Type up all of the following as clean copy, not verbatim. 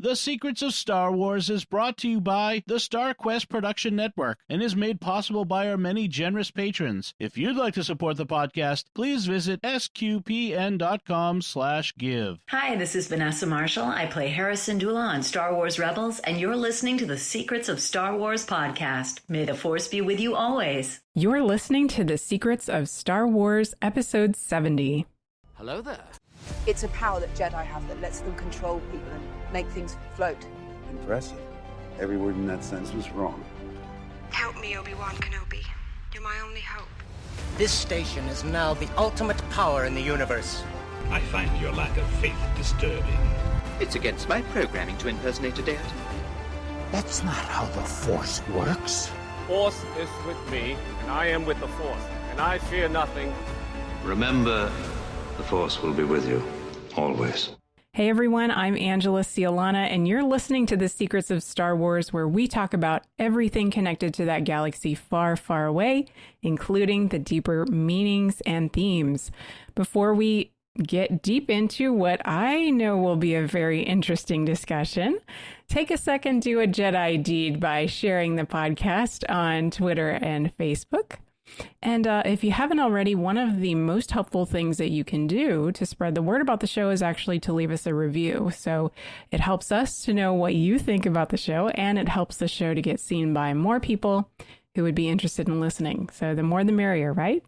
The Secrets of Star Wars is brought to you by the StarQuest Production Network and is made possible by our many generous patrons. If you'd like to support the podcast, please visit sqpn.com/give. Hi, this is Vanessa Marshall. I play Hera Syndulla on Star Wars Rebels, and you're listening to the Secrets of Star Wars podcast. May the Force be with you always. You're listening to The Secrets of Star Wars, Episode 70. Hello there. It's a power that Jedi have that lets them control people and make things float. Impressive. Every word in that sentence was wrong. Help me, Obi-Wan Kenobi. You're my only hope. This station is now the ultimate power in the universe. I find your lack of faith disturbing. It's against my programming to impersonate a deity. That's not how the Force works. Force is with me, and I am with the Force, and I fear nothing. Remember, the Force will be with you, always. Hey everyone, I'm Angela Sealana, and you're listening to The Secrets of Star Wars, where we talk about everything connected to that galaxy far, far away, including the deeper meanings and themes. Before we get deep into what I know will be a very interesting discussion, take a second, do a Jedi deed by sharing the podcast on Twitter and Facebook. And if you haven't already, one of the most helpful things that you can do to spread the word about the show is actually to leave us a review. So it helps us to know what you think about the show, and it helps the show to get seen by more people who would be interested in listening. So the more the merrier, right?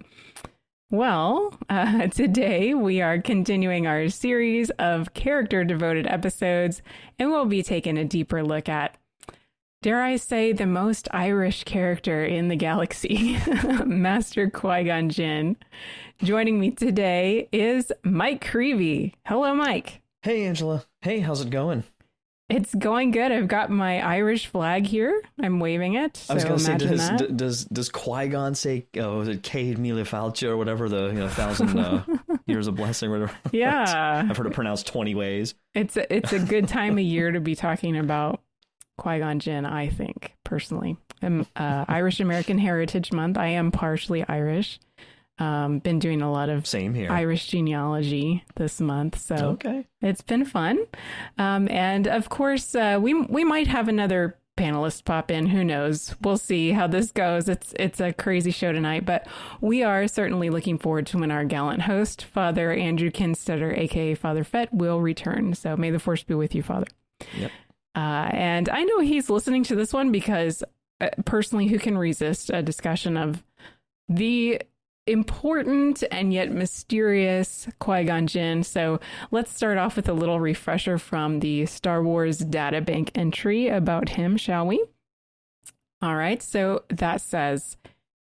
Well, today we are continuing our series of character-devoted episodes, and we'll be taking a deeper look at, dare I say, the most Irish character in the galaxy, Master Qui-Gon Jinn. Joining me today is Mike Creavey. Hello, Mike. Hey, Angela. Hey, how's it going? It's going good. I've got my Irish flag here. I'm waving it. So I was going to say, does does Qui-Gon say, was it Cade Mille Falcha or whatever, the 1,000 years of blessing or whatever? Yeah. I've heard it pronounced 20 ways. It's a good time of year to be talking about Qui-Gon Jinn, I think, personally. Irish American Heritage Month. I am partially Irish. Been doing a lot of Same here. Irish genealogy this month, so okay. It's been fun. And of course, we might have another panelist pop in. Who knows? We'll see how this goes. It's a crazy show tonight, but we are certainly looking forward to when our gallant host, Father Andrew Kinstetter, aka Father Fett, will return. So may the Force be with you, Father. Yep. And I know he's listening to this one because personally, who can resist a discussion of the important and yet mysterious Qui-Gon Jinn? So let's start off with a little refresher from the Star Wars databank entry about him, shall we? All right, so that says,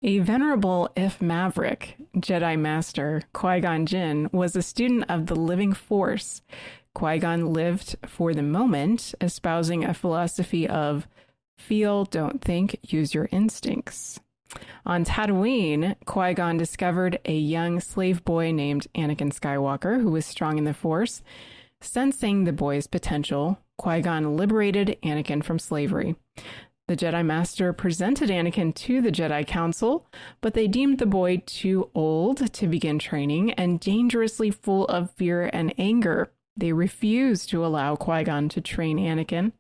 a venerable, if maverick, Jedi Master, Qui-Gon Jinn was a student of the living Force. Qui-Gon lived for the moment, espousing a philosophy of feel, don't think, use your instincts. On Tatooine, Qui-Gon discovered a young slave boy named Anakin Skywalker who was strong in the Force. Sensing the boy's potential, Qui-Gon liberated Anakin from slavery. The Jedi Master presented Anakin to the Jedi Council, but they deemed the boy too old to begin training and dangerously full of fear and anger. They refused to allow Qui-Gon to train Anakin,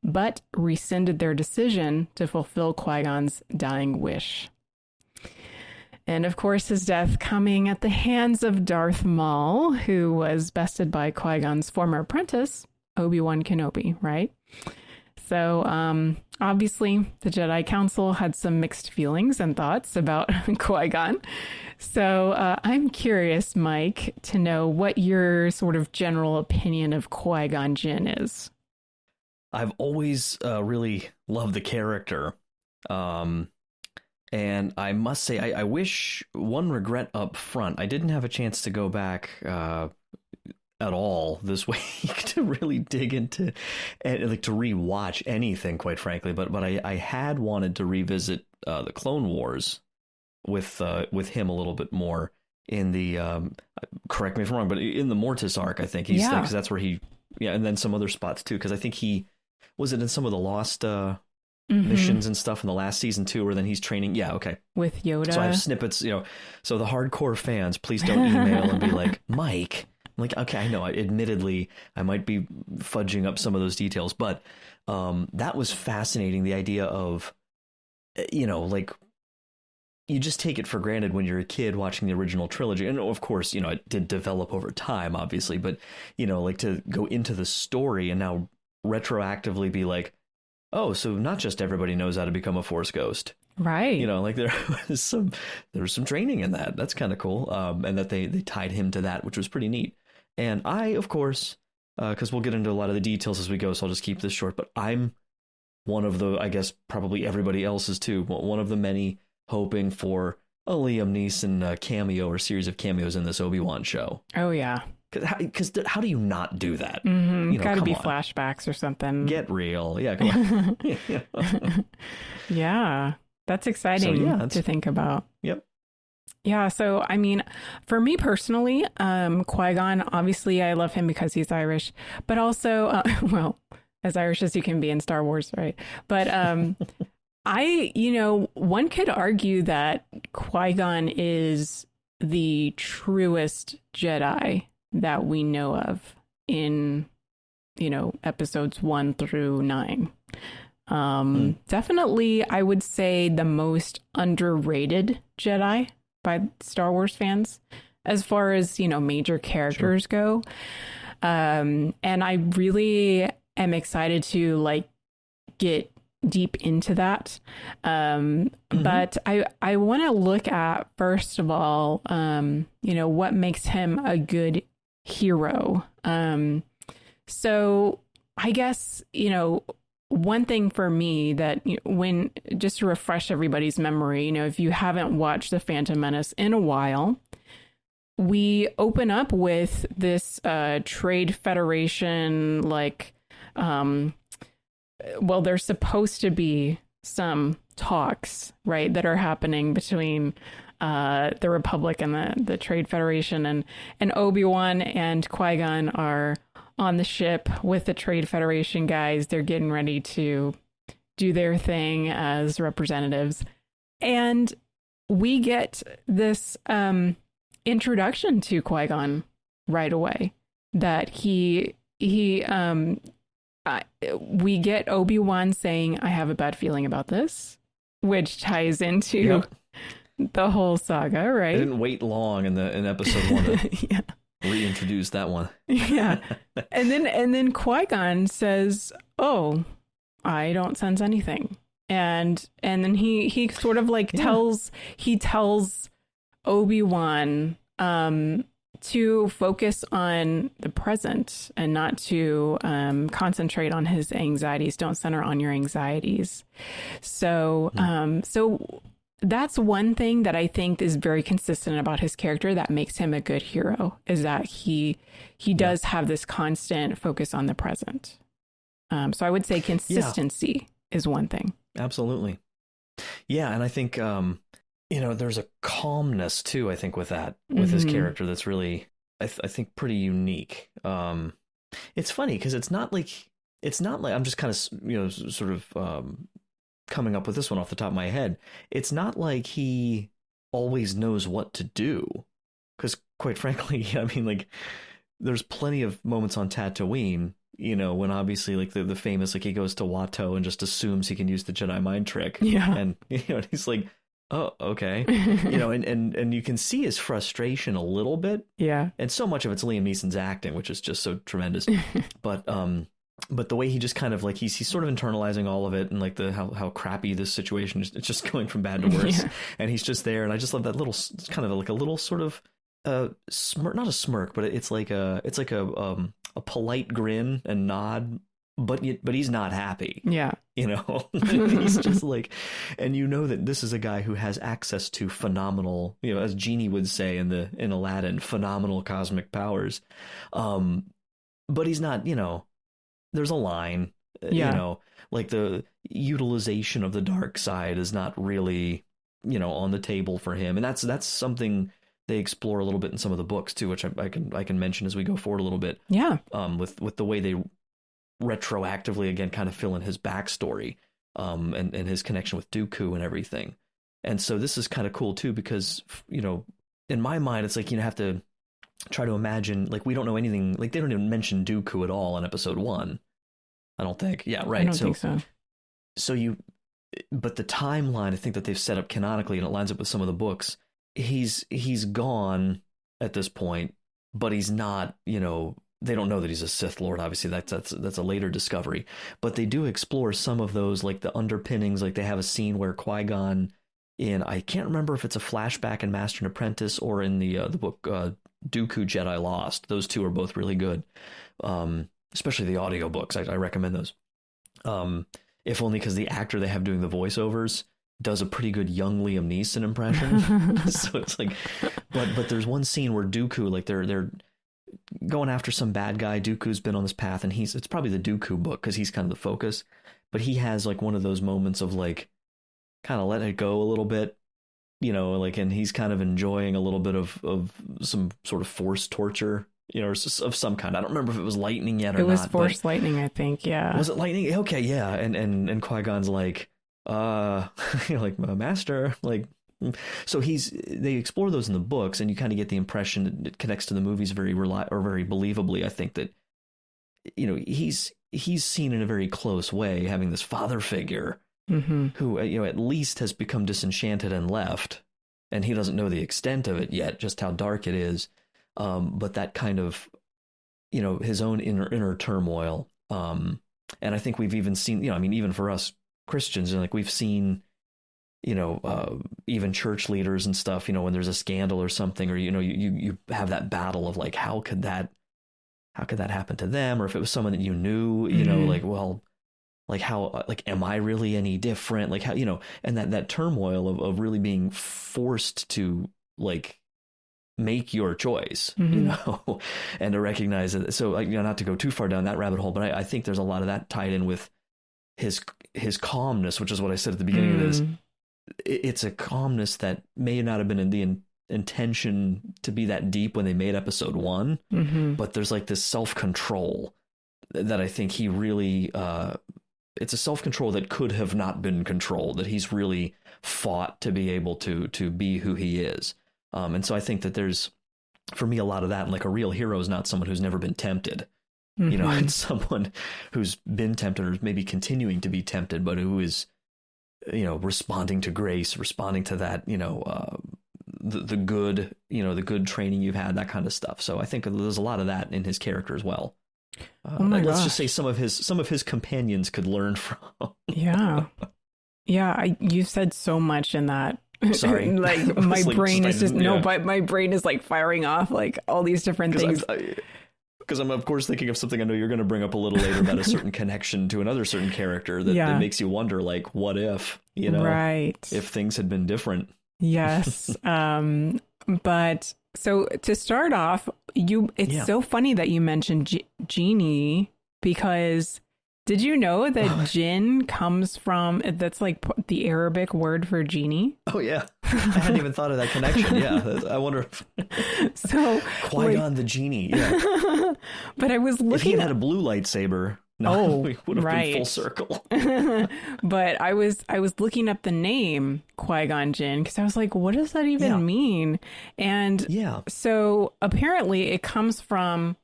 but rescinded their decision to fulfill Qui-Gon's dying wish. And of course, his death coming at the hands of Darth Maul, who was bested by Qui-Gon's former apprentice, Obi-Wan Kenobi, right? So obviously, the Jedi Council had some mixed feelings and thoughts about Qui-Gon. So I'm curious, Mike, to know what your sort of general opinion of Qui-Gon Jinn is. I've always really loved the character. And I must say, I wish, one regret up front, I didn't have a chance to go back at all this week to really dig into, like, to rewatch anything, quite frankly. But I had wanted to revisit the Clone Wars with him a little bit more in the, correct me if I'm wrong, but in the Mortis arc, I think he's, because that's where he, and then some other spots too, because I think he, was it in some of the Lost missions and stuff in the last season too, where then he's training? Yeah, okay. With Yoda. So I have snippets, so the hardcore fans, please don't email and be like, Mike, Like, okay, I know, admittedly, I might be fudging up some of those details, but that was fascinating. The idea of, like, you just take it for granted when you're a kid watching the original trilogy. And of course, it did develop over time, obviously, but, like to go into the story and now retroactively be like, oh, so not just everybody knows how to become a Force ghost. Right. Like there was some training in that. That's kind of cool. And that they tied him to that, which was pretty neat. And I, of course, because we'll get into a lot of the details as we go, so I'll just keep this short, but I'm one of the, I guess probably everybody else is too, one of the many hoping for a Liam Neeson cameo or series of cameos in this Obi-Wan show. Oh, yeah. Because how do you not do that? Mm-hmm. Got to be flashbacks or something. Get real. Yeah, come on. Yeah, that's exciting to think about. Yep. Yeah, so, I mean, for me personally, Qui-Gon, obviously I love him because he's Irish, but also, well, as Irish as you can be in Star Wars, right? But one could argue that Qui-Gon is the truest Jedi that we know of in, episodes 1 through 9. Definitely, I would say the most underrated Jedi by Star Wars fans, as far as, major characters go. And I really am excited to get deep into that. But I want to look at, first of all, what makes him a good hero. So I guess, one thing for me that when, just to refresh everybody's memory, if you haven't watched The Phantom Menace in a while, we open up with this Trade Federation, well, there's supposed to be some talks, right, that are happening between the Republic and the Trade Federation, and Obi-Wan and Qui-Gon are on the ship with the Trade Federation guys. They're getting ready to do their thing as representatives. And we get this introduction to Qui-Gon right away, that we get Obi-Wan saying, I have a bad feeling about this, which ties into the whole saga, right? I didn't wait long in episode 1 to reintroduce that one. Yeah. And then Qui-Gon says, oh, I don't sense anything. And then he sort of tells Obi-Wan to focus on the present and not to concentrate on his anxieties. Don't center on your anxieties. So that's one thing that I think is very consistent about his character that makes him a good hero, is that he does have this constant focus on the present. So I would say consistency is one thing. Absolutely. Yeah. And I think, there's a calmness too, I think, with his character that's really, I think, pretty unique. It's funny because it's not like I'm just kind of, sort of coming up with this one off the top of my head. It's not like he always knows what to do, because quite frankly, I mean, there's plenty of moments on Tatooine, when obviously the famous, he goes to Watto and just assumes he can use the Jedi mind trick. Yeah. And, he's like, oh, okay. And you can see his frustration a little bit. Yeah. And so much of it's Liam Neeson's acting, which is just so tremendous. But the way he just kind of he's sort of internalizing all of it, and how crappy this situation is, it's just going from bad to worse. Yeah. And he's just there. And I just love that little kind of a little sort of smirk, not a smirk, but it's like a polite grin and nod. But he's not happy. Yeah. He's just and that this is a guy who has access to phenomenal, as Genie would say in Aladdin, phenomenal cosmic powers. But he's not, there's a line, the utilization of the dark side is not really, on the table for him. And that's something they explore a little bit in some of the books too, which I can mention as we go forward a little bit. Yeah. With the way they retroactively again kind of fill in his backstory and his connection with Dooku and everything. And so this is kind of cool too, because in my mind it's you have to try to imagine, like, we don't know anything, like, they don't even mention Dooku at all in episode 1. I don't think. Yeah, right. I don't think so. But the timeline, I think that they've set up canonically, and it lines up with some of the books. He's gone at this point, but he's not, you know, they don't know that he's a Sith Lord. Obviously, that's a later discovery. But they do explore some of those, like the underpinnings. Like they have a scene where Qui-Gon, I can't remember if it's a flashback in Master and Apprentice or in the book Dooku Jedi Lost. Those two are both really good, especially the audiobooks. I recommend those. If only because the actor they have doing the voiceovers does a pretty good young Liam Neeson impression. So it's like, but there's one scene where Dooku, like they're going after some bad guy. Dooku's been on this path, and it's probably the Dooku book because he's kind of the focus. But he has like one of those moments of like kind of letting it go a little bit, you know, like, and he's kind of enjoying a little bit of some sort of forced torture, you know, of some kind. I don't remember if it was lightning yet or not. It was forced lightning, I think. Yeah. Was it lightning? Okay, yeah. And Qui-Gon's like, you know, like, Master, like. So they explore those in the books, and you kind of get the impression it connects to the movies very believably. I think that, you know, he's seen in a very close way having this father figure who, you know, at least has become disenchanted and left, and he doesn't know the extent of it yet, just how dark it is. But that kind of, you know, his own inner turmoil. And I think we've even seen, you know, I mean, even for us Christians, like we've seen, you know, even church leaders and stuff, you know, when there's a scandal or something, or, you know, you have that battle of like, how could that happen to them? Or if it was someone that you knew, you know, like, well, like how, like, am I really any different? Like how, you know, and that turmoil of really being forced to like make your choice, you know, and to recognize it. So, you know, not to go too far down that rabbit hole, but I think there's a lot of that tied in with his calmness, which is what I said at the beginning of this. It's a calmness that may not have been in the intention to be that deep when they made episode 1, but there's like this self-control that I think he really, it's a self-control that could have not been controlled, that he's really fought to be able to be who he is. And so I think that there's, for me, a lot of that. And like a real hero is not someone who's never been tempted. You know, it's someone who's been tempted or maybe continuing to be tempted, but who is, you know, responding to grace, responding to that, you know, the good, you know, the good training you've had, that kind of stuff. So I think there's a lot of that in his character as well. Let's just say some of his companions could learn from. Yeah. You said so much in that. Sorry. Like my brain is just but my brain is like firing off like all these different things. Because I'm, of course, thinking of something I know you're going to bring up a little later about a certain connection to another certain character that makes you wonder, like, what if, you know, if things had been different. Yes. But so to start off, it's so funny that you mentioned genie, because did you know that Jinn comes from, that's like the Arabic word for genie? Oh, yeah. I hadn't even thought of that connection. Yeah. I wonder if... So Qui-Gon the genie. Yeah. But I was looking... If he had a blue lightsaber, we would have been full circle. But I was looking up the name Qui-Gon Jinn because I was like, what does that even mean? And so apparently it comes from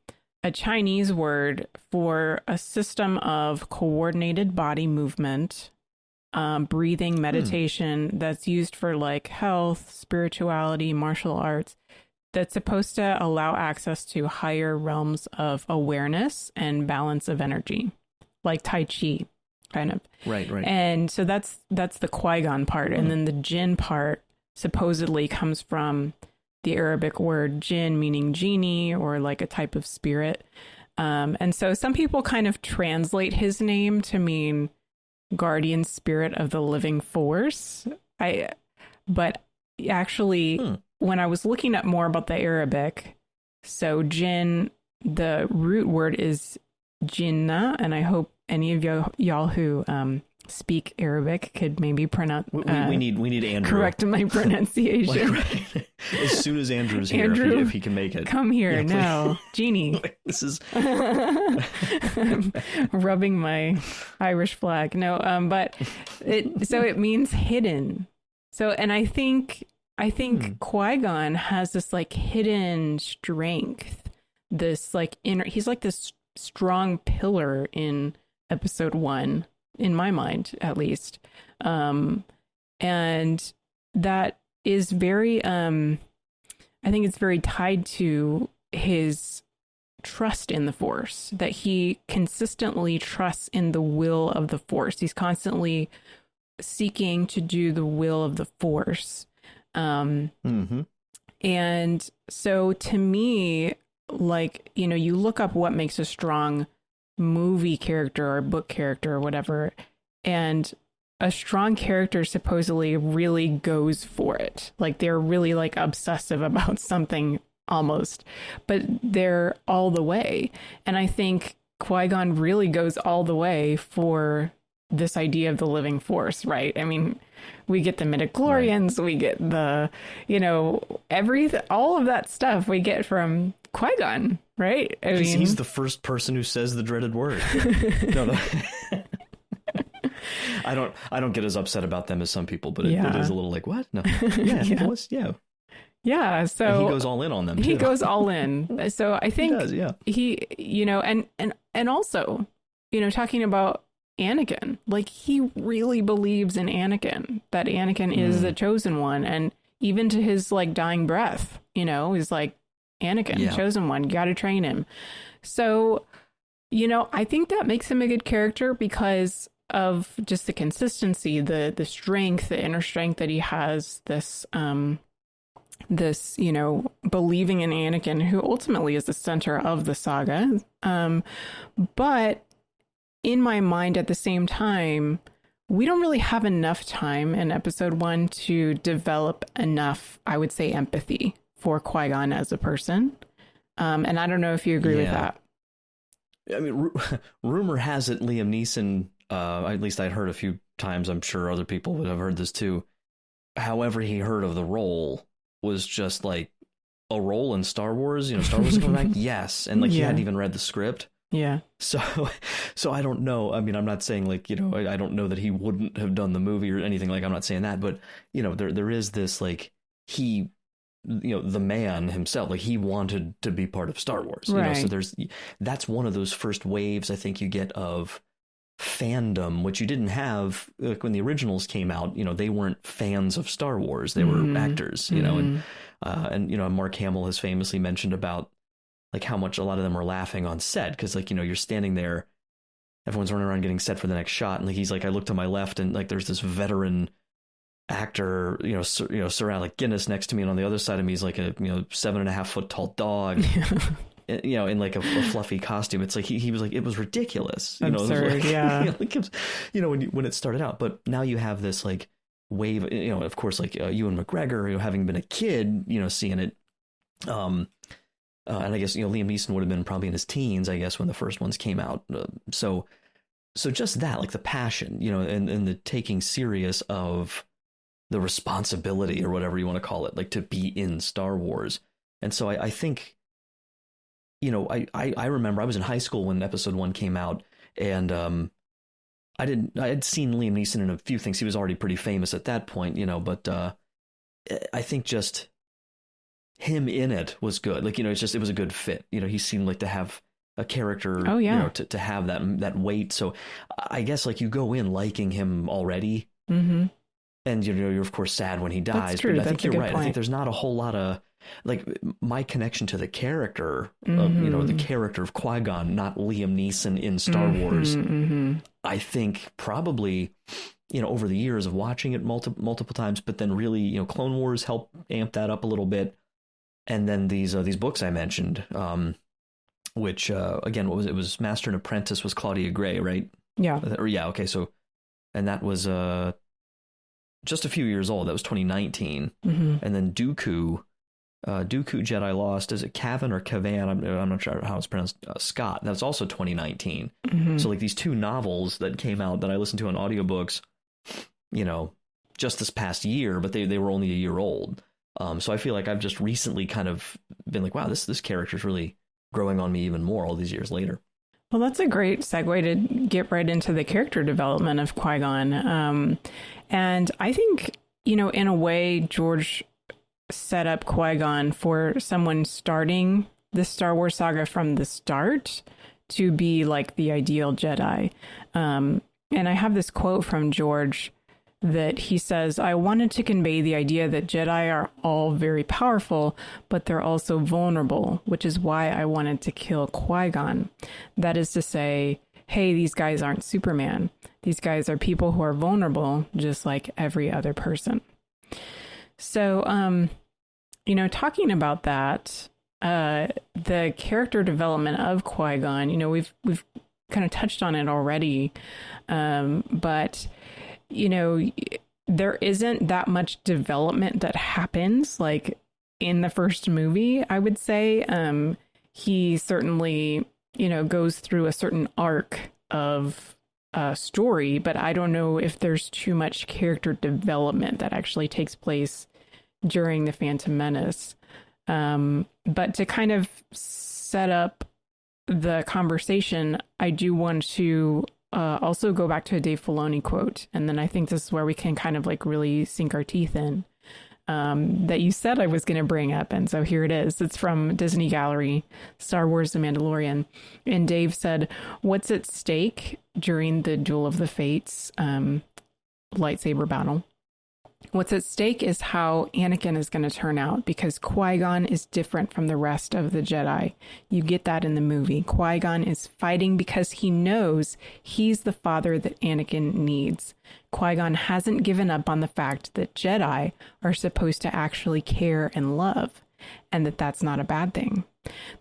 a Chinese word for a system of coordinated body movement, breathing, meditation that's used for like health, spirituality, martial arts, that's supposed to allow access to higher realms of awareness and balance of energy, like Tai Chi, kind of. Right. And so that's the Qui-Gon part. And then the Jinn part supposedly comes from the Arabic word jinn, meaning genie or like a type of spirit. And so some people kind of translate his name to mean guardian spirit of the living force. But actually, when I was looking up more about the Arabic, so jinn, the root word is jinnah, and I hope any of y'all who speak Arabic could maybe pronounce. We need Andrew. Correct my pronunciation. Like, as soon as Andrew's here, if he can make it. Come here now, genie. This is rubbing my Irish flag. No, but it means hidden. So, and I think I think Qui-Gon has this like hidden strength, this like inner, he's like this strong pillar in episode 1, in my mind, at least. And that is very, I think it's very tied to his trust in the Force, that he consistently trusts in the will of the Force. He's constantly seeking to do the will of the Force. And so to me, like, you know, you look up what makes a strong movie character or book character or whatever, and a strong character supposedly really goes for it. Like they're really like obsessive about something almost, but they're all the way. And I think Qui-Gon really goes all the way for this idea of the living Force, right? I mean, we get the midichlorians, we get the, you know, all of that stuff we get from Qui-Gon, right? I mean, he's the first person who says the dreaded word. No. I don't get as upset about them as some people, but it is a little like, what? No. Yeah, he was. Yeah. Yeah. So and he goes all in on them. He goes all in. So I think he does, yeah. He, you know, and also, you know, talking about Anakin, like he really believes in Anakin, that Anakin is the chosen one. And even to his like dying breath, you know, he's like, Anakin, chosen one, you got to train him. So, you know, I think that makes him a good character because of just the consistency, the strength, the inner strength that he has, this, you know, believing in Anakin, who ultimately is the center of the saga. But in my mind, at the same time, we don't really have enough time in episode 1 to develop enough, I would say, empathy for Qui-Gon as a person. And I don't know if you agree with that. I mean, rumor has it Liam Neeson, at least I'd heard a few times, I'm sure other people would have heard this too, however he heard of the role was just like a role in Star Wars, you know, Star Wars coming back, yes. And like he hadn't even read the script. Yeah. So I don't know. I mean, I'm not saying like, you know, I don't know that he wouldn't have done the movie or anything, like I'm not saying that, but you know, there is this like he, you know, the man himself, like he wanted to be part of Star Wars, you know, so that's one of those first waves I think you get of fandom, which you didn't have like when the originals came out. You know, they weren't fans of Star Wars, they were actors, you know, and you know, Mark Hamill has famously mentioned about like how much a lot of them were laughing on set because like, you know, you're standing there, everyone's running around getting set for the next shot, and like he's like, I look to my left and like there's this veteran actor, you know, surround like Guinness next to me, and on the other side of me is like a, you know, 7.5 foot tall dog. You know, in like a fluffy costume. It's like he was like, it was ridiculous. You Absurd, know, it was like, yeah. You know, when it started out, but now you have this like wave. You know, of course, like Ewan McGregor, you know, having been a kid, you know, seeing it. And I guess, you know, Liam Neeson would have been probably in his teens, I guess, when the first ones came out. So just that, like the passion, you know, and the taking serious of the responsibility or whatever you want to call it, like to be in Star Wars. And so I think, you know, I remember I was in high school when episode 1 came out, and I had seen Liam Neeson in a few things. He was already pretty famous at that point, you know, but I think just him in it was good. Like, you know, it was a good fit. You know, he seemed like to have a character, you know, to have that weight. So I guess like you go in liking him already. And, you know, you're of course sad when he dies. That's true. But I think you're right. Point. I think there's not a whole lot of like my connection to the character, you know, the character of Qui-Gon, not Liam Neeson in Star Wars. I think probably, you know, over the years of watching it multiple times, but then really, you know, Clone Wars helped amp that up a little bit. And then these books I mentioned, which again, what was it? It was Master and Apprentice was Claudia Gray, right? Yeah. Okay. So, and that was just a few years old. That was 2019. And then Dooku Jedi Lost. Is it Cavan or Cavan? I'm not sure how it's pronounced. Scott. That's also 2019. So like these two novels that came out that I listened to on audiobooks, you know, just this past year, but they were only a year old. So I feel like I've just recently kind of been like, wow, this character's really growing on me even more all these years later. Well, that's a great segue to get right into the character development of Qui-Gon. And I think, you know, in a way, George set up Qui-Gon for someone starting the Star Wars saga from the start to be like the ideal Jedi. And I have this quote from George that he says, "I wanted to convey the idea that Jedi are all very powerful, but they're also vulnerable, which is why I wanted to kill Qui-Gon. That is to say, hey, these guys aren't Superman. These guys are people who are vulnerable, just like every other person." So, talking about that, the character development of Qui-Gon, we've kind of touched on it already, but there isn't that much development that happens like in the first movie, I would say. He certainly, goes through a certain arc of story, but I don't know if there's too much character development that actually takes place during The Phantom Menace. But to kind of set up the conversation, I do want to also go back to a Dave Filoni quote. And then I think this is where we can kind of like really sink our teeth in, that you said I was going to bring up. And so here it is. It's from Disney Gallery, Star Wars: The Mandalorian. And Dave said, "What's at stake during the Duel of the Fates lightsaber battle? What's at stake is how Anakin is going to turn out, because Qui-Gon is different from the rest of the Jedi. You get that in the movie. Qui-Gon is fighting because he knows he's the father that Anakin needs. Qui-Gon hasn't given up on the fact that Jedi are supposed to actually care and love, and that that's not a bad thing.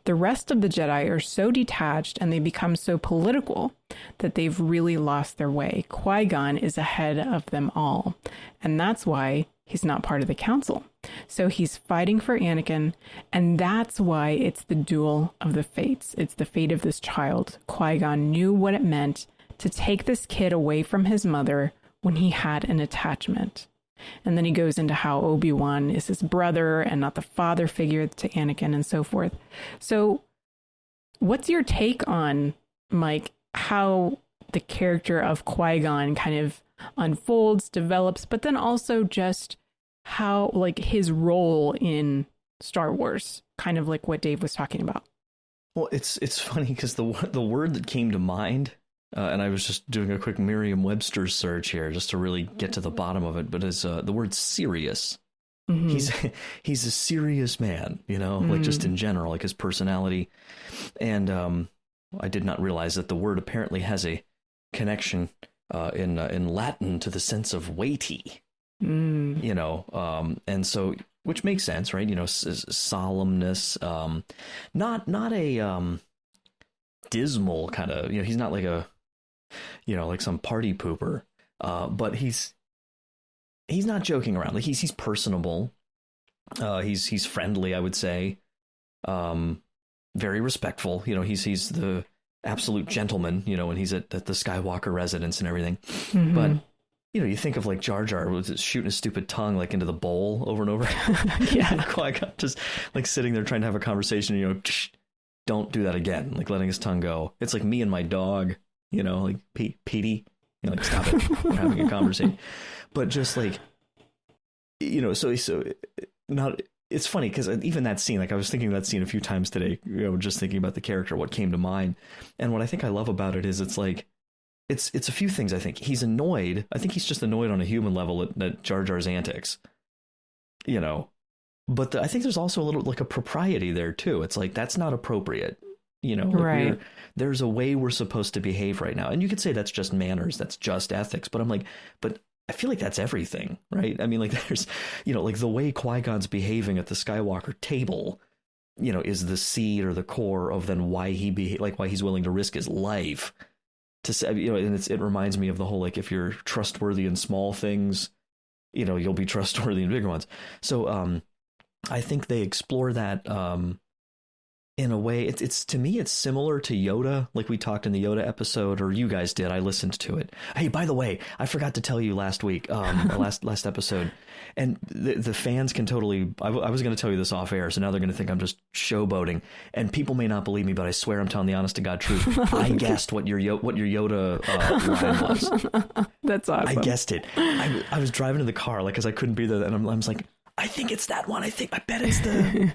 The rest of the Jedi are so detached and they become so political that they've really lost their way. Qui-Gon is ahead of them all, and that's why he's not part of the council. So he's fighting for Anakin, and that's why it's the duel of the fates. It's the fate of this child. Qui-Gon knew what it meant to take this kid away from his mother when he had an attachment." And then he goes into how Obiwan is his brother and not the father figure to Anakin and so forth. So what's your take on, Mike, how the character of Qui-Gon kind of unfolds, develops, but then also just how like his role in Star Wars, kind of like what Dave was talking about? Well, it's funny because the word that came to mind, and I was just doing a quick Merriam-Webster search here just to really get to the bottom of it, but is the word serious. Mm-hmm. He's a serious man, like just in general, like his personality. And I did not realize that the word apparently has a connection in Latin to the sense of weighty, and so, which makes sense, right? Solemnness, not a dismal kind of, he's not like a, like some party pooper, but he's not joking around. Like he's personable. He's friendly, I would say. Very respectful. He's the absolute gentleman, when he's at the Skywalker residence and everything. Mm-hmm. But, you think of like Jar Jar was shooting his stupid tongue like into the bowl over and over. Yeah. And Qui-Gon just like sitting there trying to have a conversation, don't do that again, like letting his tongue go. It's like me and my dog, like Petey, like stop it, we're having a conversation. But just like, so not, it's funny because even that scene, like I was thinking of that scene a few times today, just thinking about the character, what came to mind. And what I think I love about it is it's like, it's a few things. I think he's annoyed. I think he's just annoyed on a human level at Jar Jar's antics, but I think there's also a little like a propriety there too. It's like, that's not appropriate. Like right. There's a way we're supposed to behave right now. And you could say that's just manners. That's just ethics. But I'm like, but I feel like that's everything, right? I mean, like there's, like the way Qui-Gon's behaving at the Skywalker table, is the seed or the core of then why why he's willing to risk his life to say, and it reminds me of the whole, like, if you're trustworthy in small things, you'll be trustworthy in bigger ones. So, I think they explore that, in a way, it's to me, it's similar to Yoda, like we talked in the Yoda episode, or you guys did. I listened to it. Hey, by the way, I forgot to tell you last week, last episode, and the fans can totally. I was going to tell you this off air, so now they're going to think I'm just showboating, and people may not believe me, but I swear I'm telling the honest to God truth. I guessed what your Yoda line was. That's awesome. I guessed it. I was driving in the car, like, because I couldn't be there, and I was like, I think it's that one. I bet it's the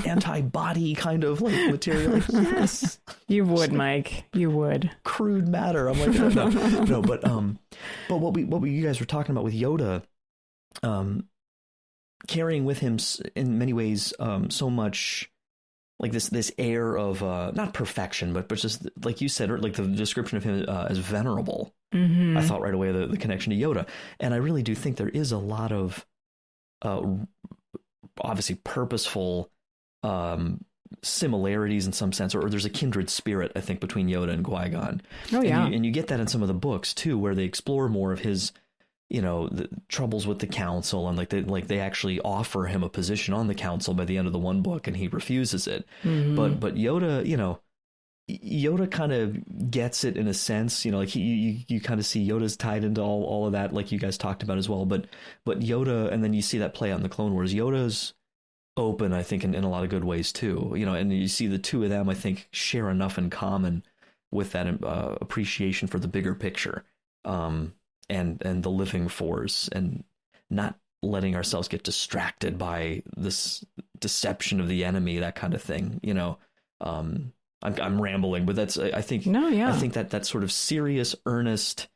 anti-body kind of like material. Like, yes, you would, Mike. You would. Crude matter. I'm like, no, but what you guys were talking about with Yoda, carrying with him in many ways so much like this air of not perfection, but just like you said, or like the description of him as venerable. I thought right away the connection to Yoda, and I really do think there is a lot of obviously purposeful similarities in some sense, or there's a kindred spirit, I think, between Yoda and Qui-Gon. Oh yeah, and you get that in some of the books too, where they explore more of his, the troubles with the council, and they actually offer him a position on the council by the end of the one book, and he refuses it. But Yoda, Yoda kind of gets it in a sense, like you kind of see Yoda's tied into all of that, like you guys talked about as well. But Yoda, and then you see that play out in the Clone Wars. Yoda's open, I think, in a lot of good ways too. And you see the two of them, I think, share enough in common with that appreciation for the bigger picture, and the living force, and not letting ourselves get distracted by this deception of the enemy, that kind of thing. I'm rambling, but that's, I think, I think that sort of serious, earnest,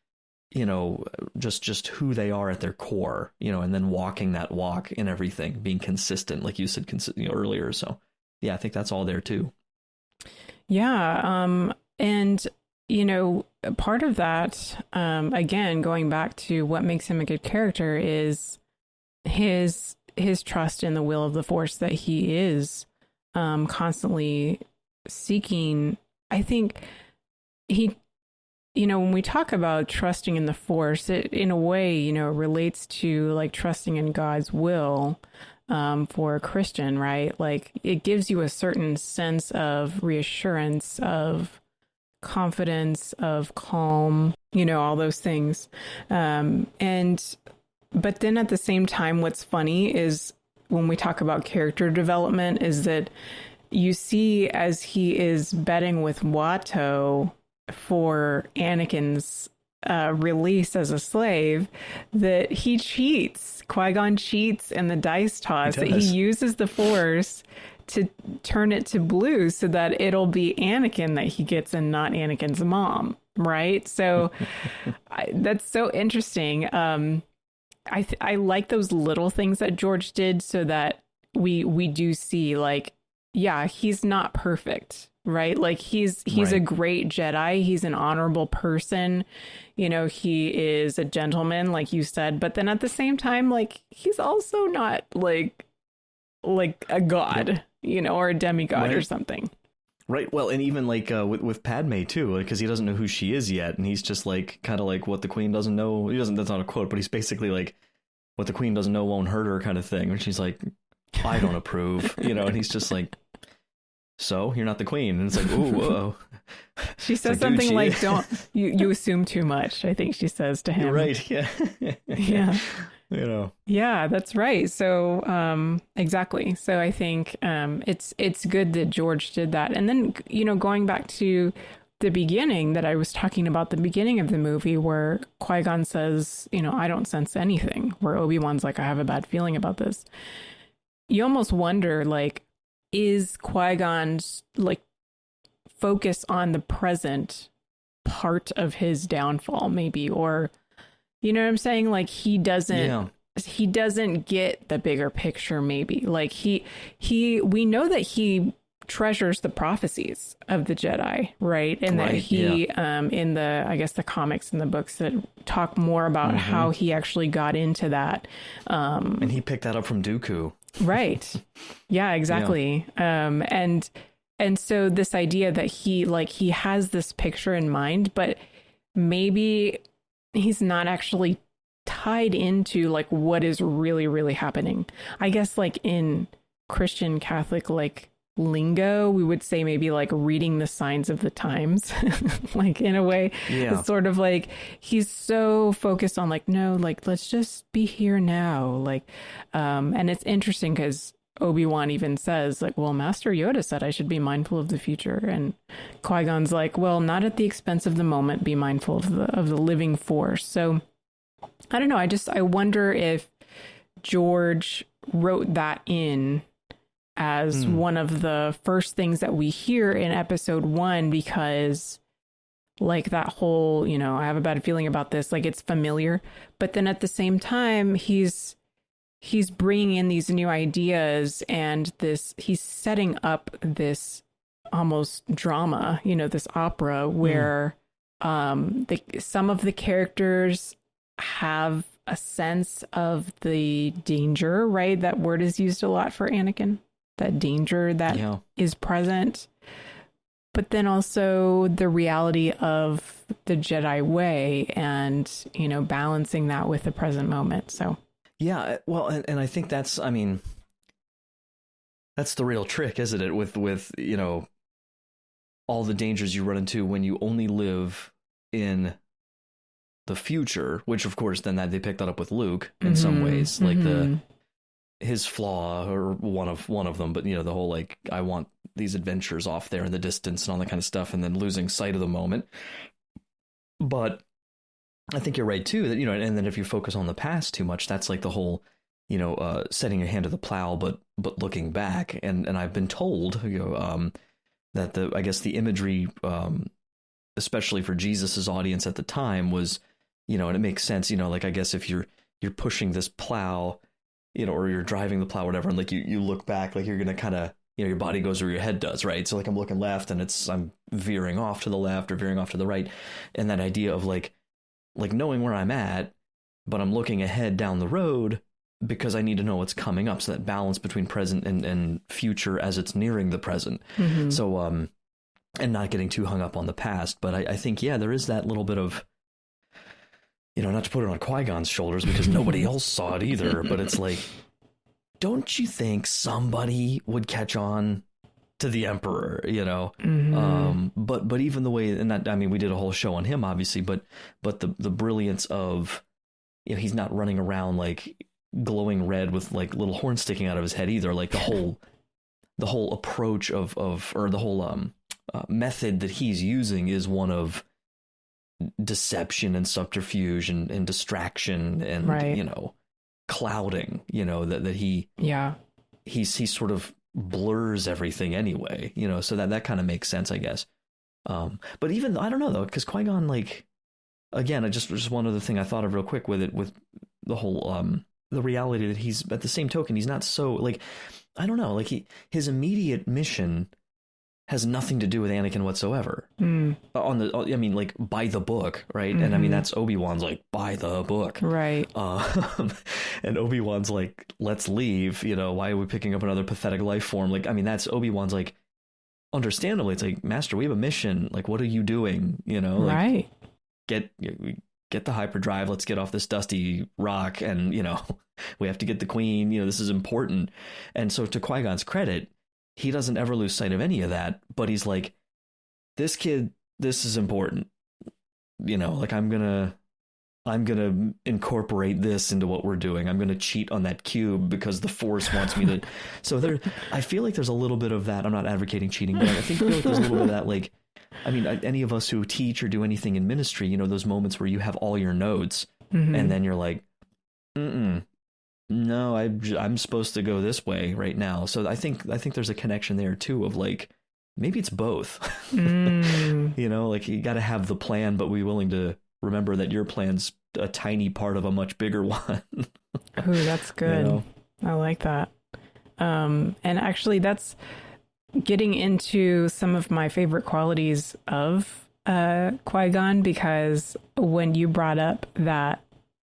just who they are at their core, and then walking that walk in everything, being consistent, like you said, earlier. So yeah, I think that's all there too. Yeah. And, part of that, again, going back to what makes him a good character is his trust in the will of the Force, that he is constantly seeking. I think he, when we talk about trusting in the Force, it in a way, relates to like trusting in God's will for a Christian, right? Like it gives you a certain sense of reassurance, of confidence, of calm, all those things. But then at the same time, what's funny is when we talk about character development is that you see as he is betting with Watto for Anakin's release as a slave, that he cheats. Qui-Gon cheats in the dice toss, that he uses the Force to turn it to blue so that it'll be Anakin that he gets and not Anakin's mom, right? So that's so interesting. I like those little things that George did so that we do see, like, yeah, he's not perfect, right? Like he's right. A great Jedi. He's an honorable person. He is a gentleman, like you said, but then at the same time, like he's also not like a god, or a demigod or something. Right. Well, and even like with Padme too, because he doesn't know who she is yet. And he's just like kind of like what the Queen doesn't know. That's not a quote, but he's basically like what the Queen doesn't know won't hurt her kind of thing. And she's like, I don't approve, and he's just like, so you're not the Queen. And it's like, ooh, whoa. She says like, something like, don't, you assume too much, I think she says to him. You're right. Yeah. Yeah. Yeah, that's right. So, exactly. So I think, it's good that George did that. And then, going back to the beginning that I was talking about, the beginning of the movie where Qui-Gon says, I don't sense anything, where Obi-Wan's like, I have a bad feeling about this. You almost wonder, like, is Qui-Gon's like focus on the present part of his downfall, maybe, or you know what I'm saying? Like he doesn't get the bigger picture, maybe. Like we know that he treasures the prophecies of the Jedi, right? And that he in the, I guess, the comics and the books that talk more about how he actually got into that. And he picked that up from Dooku. Right. Yeah, exactly. Yeah. And so this idea that he has this picture in mind, but maybe he's not actually tied into like what is really, really happening. I guess like in Christian Catholic, like lingo, we would say maybe like reading the signs of the times, like in a way. It's sort of like he's so focused on like, no, like let's just be here now, like and it's interesting because Obi-Wan even says like, well, Master Yoda said I should be mindful of the future, and Qui-Gon's like, well, not at the expense of the moment, be mindful of the living Force. So I don't know. I wonder if George wrote that in as one of the first things that we hear in episode 1, because like that whole, I have a bad feeling about this, like it's familiar, but then at the same time, he's bringing in these new ideas, and he's setting up this almost drama, this opera where some of the characters have a sense of the danger, right? That word is used a lot for Anakin, that danger that is present, but then also the reality of the Jedi way and, balancing that with the present moment. So, yeah, well, and I think that's the real trick, isn't it? With all the dangers you run into when you only live in the future, which of course then that they picked that up with Luke in some ways, like his flaw, or one of them, but the whole like, I want these adventures off there in the distance and all that kind of stuff, and then losing sight of the moment. But I think you're right too, that and then if you focus on the past too much, that's like the whole setting your hand to the plow but looking back, and I've been told that I guess the imagery, especially for Jesus's audience at the time, was and it makes sense, like I guess if you're pushing this plow, or you're driving the plow, or whatever, and like you look back, like you're gonna kind of, your body goes where your head does, right? So like I'm looking left, and I'm veering off to the left or veering off to the right, and that idea of like knowing where I'm at, but I'm looking ahead down the road because I need to know what's coming up. So that balance between present and future as it's nearing the present. So and not getting too hung up on the past, but I think there is that little bit of, not to put it on Qui-Gon's shoulders because nobody else saw it either, but it's like, don't you think somebody would catch on to the Emperor, but even the way, and that, I mean, we did a whole show on him, obviously, but the brilliance of, he's not running around like glowing red with like little horns sticking out of his head either. Like the whole approach or the whole method that he's using is one of deception and subterfuge and distraction and clouding, that he sort of blurs everything anyway, so that kind of makes sense, I guess. But even I don't know though, because Qui-Gon, like, again, just one other thing I thought of real quick with the whole the reality that he's, at the same token, he's not so, like, I don't know, like his immediate mission has nothing to do with Anakin whatsoever. I mean, like, by the book, right? And I mean, that's Obi-Wan's like, by the book, right? And Obi-Wan's like, let's leave. Why are we picking up another pathetic life form? Like, I mean, that's Obi-Wan's like, understandably, it's like, Master, we have a mission. Like, what are you doing? Like, right? Get the hyperdrive. Let's get off this dusty rock, and we have to get the Queen. This is important. And so, to Qui-Gon's credit, he doesn't ever lose sight of any of that, but he's like, this kid, this is important. Like, I'm gonna incorporate this into what we're doing. I'm gonna cheat on that cube because the Force wants me to. So I feel like there's a little bit of that. I'm not advocating cheating, but I feel like there's a little bit of that. Like, I mean, any of us who teach or do anything in ministry, those moments where you have all your notes, and then you're like, no, I'm supposed to go this way right now. So I think there's a connection there too of like, maybe it's both. Like, you got to have the plan, but be willing to remember that your plan's a tiny part of a much bigger one. Ooh, that's good. I like that. And actually, that's getting into some of my favorite qualities of Qui-Gon, because when you brought up that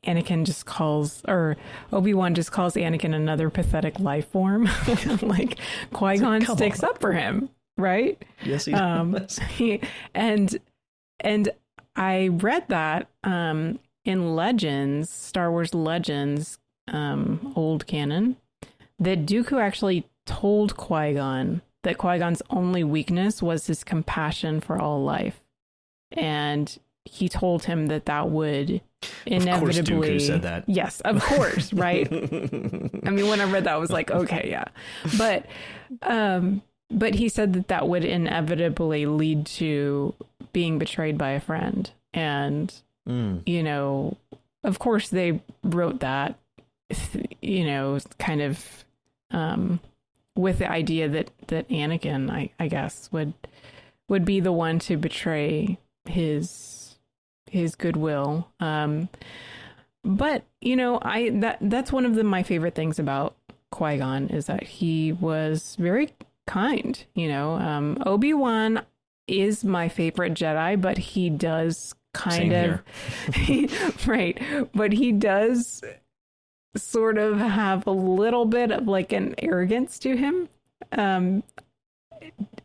Anakin just calls, or Obi-Wan just calls Anakin another pathetic life form, like, Qui-Gon sticks up for him, right? Yes, he does. And I read that in Legends, Star Wars Legends, old canon, that Dooku actually told Qui-Gon that Qui-Gon's only weakness was his compassion for all life. And he told him that would inevitably... Of course Dooku said that. Yes, of course, right? I mean, when I read that, I was like, okay, yeah. But he said that would inevitably lead to being betrayed by a friend. And, of course they wrote that, you know, kind of with the idea that Anakin, I guess, would be the one to betray his goodwill. But, you know, that's one of my favorite things about Qui-Gon is that he was very kind, you know. Obi-Wan is my favorite Jedi, but he does kind of right, but he does sort of have a little bit of like an arrogance to him,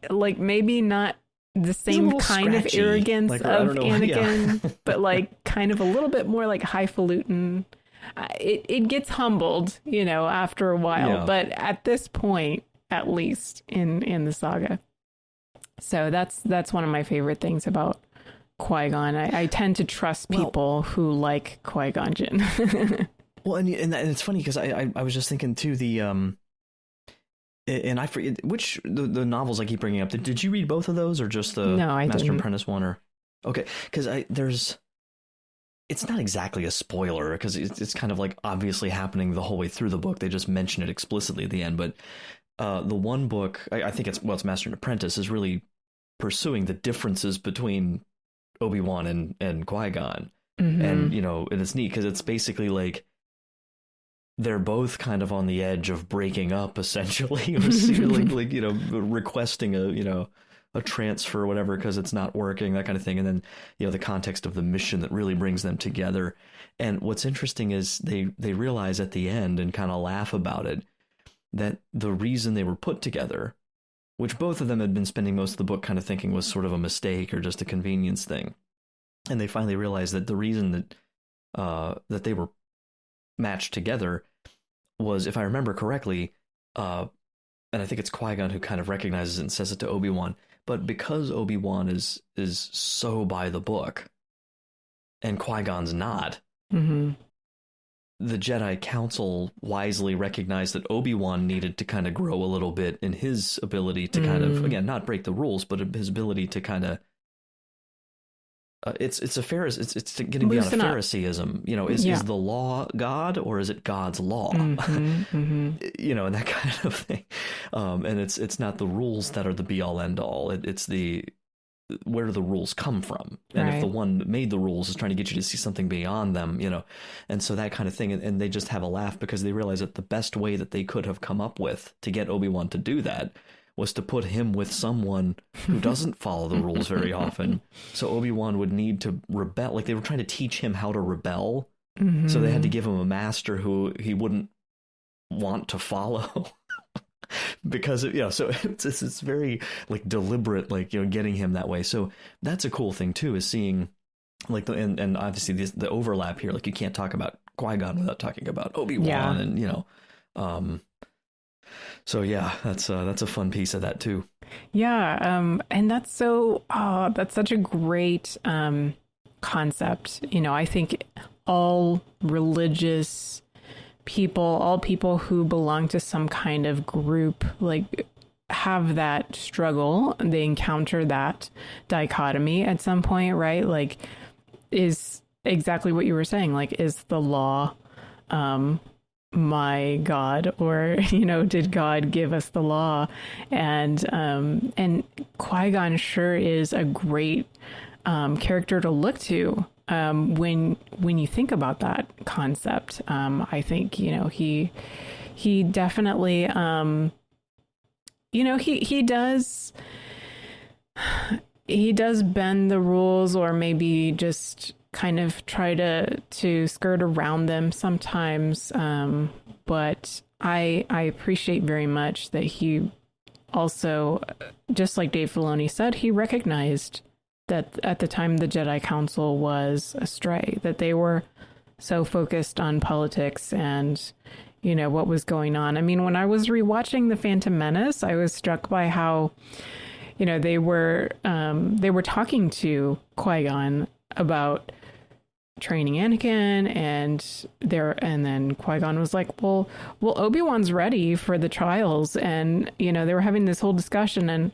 like maybe not the same kind scratchy. Of arrogance like, of Anakin, yeah. But like kind of a little bit more like highfalutin. It gets humbled, you know, after a while, yeah. But at this point, at least in the saga. So that's one of my favorite things about Qui-Gon. I tend to trust people who like Qui-Gon Jinn. Well, and it's funny because I was just thinking too, and I forget which the novels I keep bringing up. Did you read both of those or just the Master and Apprentice one? Or okay, because it's not exactly a spoiler because it's kind of like obviously happening the whole way through the book. They just mention it explicitly at the end, but the one book I think it's Master and Apprentice is really pursuing the differences between Obi-Wan and Qui-Gon, mm-hmm. And you know, and it's neat because it's basically like they're both kind of on the edge of breaking up, essentially, or like you know, requesting a transfer or whatever because it's not working, that kind of thing. And then, you know, the context of the mission that really brings them together. And what's interesting is they realize at the end and kind of laugh about it that the reason they were put together, which both of them had been spending most of the book kind of thinking was sort of a mistake or just a convenience thing. And they finally realized that the reason that they were matched together was, if I remember correctly, and I think it's Qui-Gon who kind of recognizes it and says it to Obi-Wan, but because Obi-Wan is so by the book and Qui-Gon's not, mm-hmm. The Jedi Council wisely recognized that Obi-Wan needed to kind of grow a little bit in his ability to kind of, again, not break the rules, but his ability to kind of it's getting beyond a Phariseeism, you know, is the law God or is it God's law? Mm-hmm, mm-hmm. You know, and that kind of thing. And it's not the rules that are the be all end all. It's where do the rules come from? And if the one that made the rules is trying to get you to see something beyond them, you know, and so that kind of thing. And they just have a laugh because they realize that the best way that they could have come up with to get Obi-Wan to do that was to put him with someone who doesn't follow the rules very often. So Obi-Wan would need to rebel. Like they were trying to teach him how to rebel. Mm-hmm. So they had to give him a master who he wouldn't want to follow. Because so it's very like deliberate, like, you know, getting him that way. So that's a cool thing too, is seeing like and obviously the overlap here. Like you can't talk about Qui-Gon without talking about Obi-Wan, and you know, so yeah, that's a fun piece of that too. Yeah, and that's such a great concept. You know, I think all religious people, all people who belong to some kind of group, like have that struggle. They encounter that dichotomy at some point, right? Like, is exactly what you were saying. Like, is the law my God, or, you know, did God give us the law? And Qui-Gon sure is a great character to look to when you think about that concept. I think, you know, he definitely, you know, he does bend the rules, or maybe just kind of try to skirt around them sometimes. But I appreciate very much that he also, just like Dave Filoni said, he recognized that at the time the Jedi Council was astray, that they were so focused on politics and, you know, what was going on. I mean, when I was rewatching The Phantom Menace, I was struck by how, you know, they were talking to Qui-Gon about training Anakin, and then Qui-Gon was like, well, Obi-Wan's ready for the trials, and, you know, they were having this whole discussion,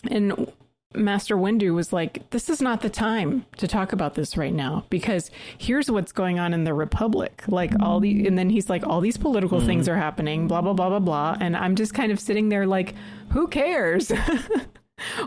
and Master Windu was like, this is not the time to talk about this right now, because here's what's going on in the Republic. Like and then he's like, all these political things are happening, blah, blah, blah, blah, blah. And I'm just kind of sitting there like, who cares?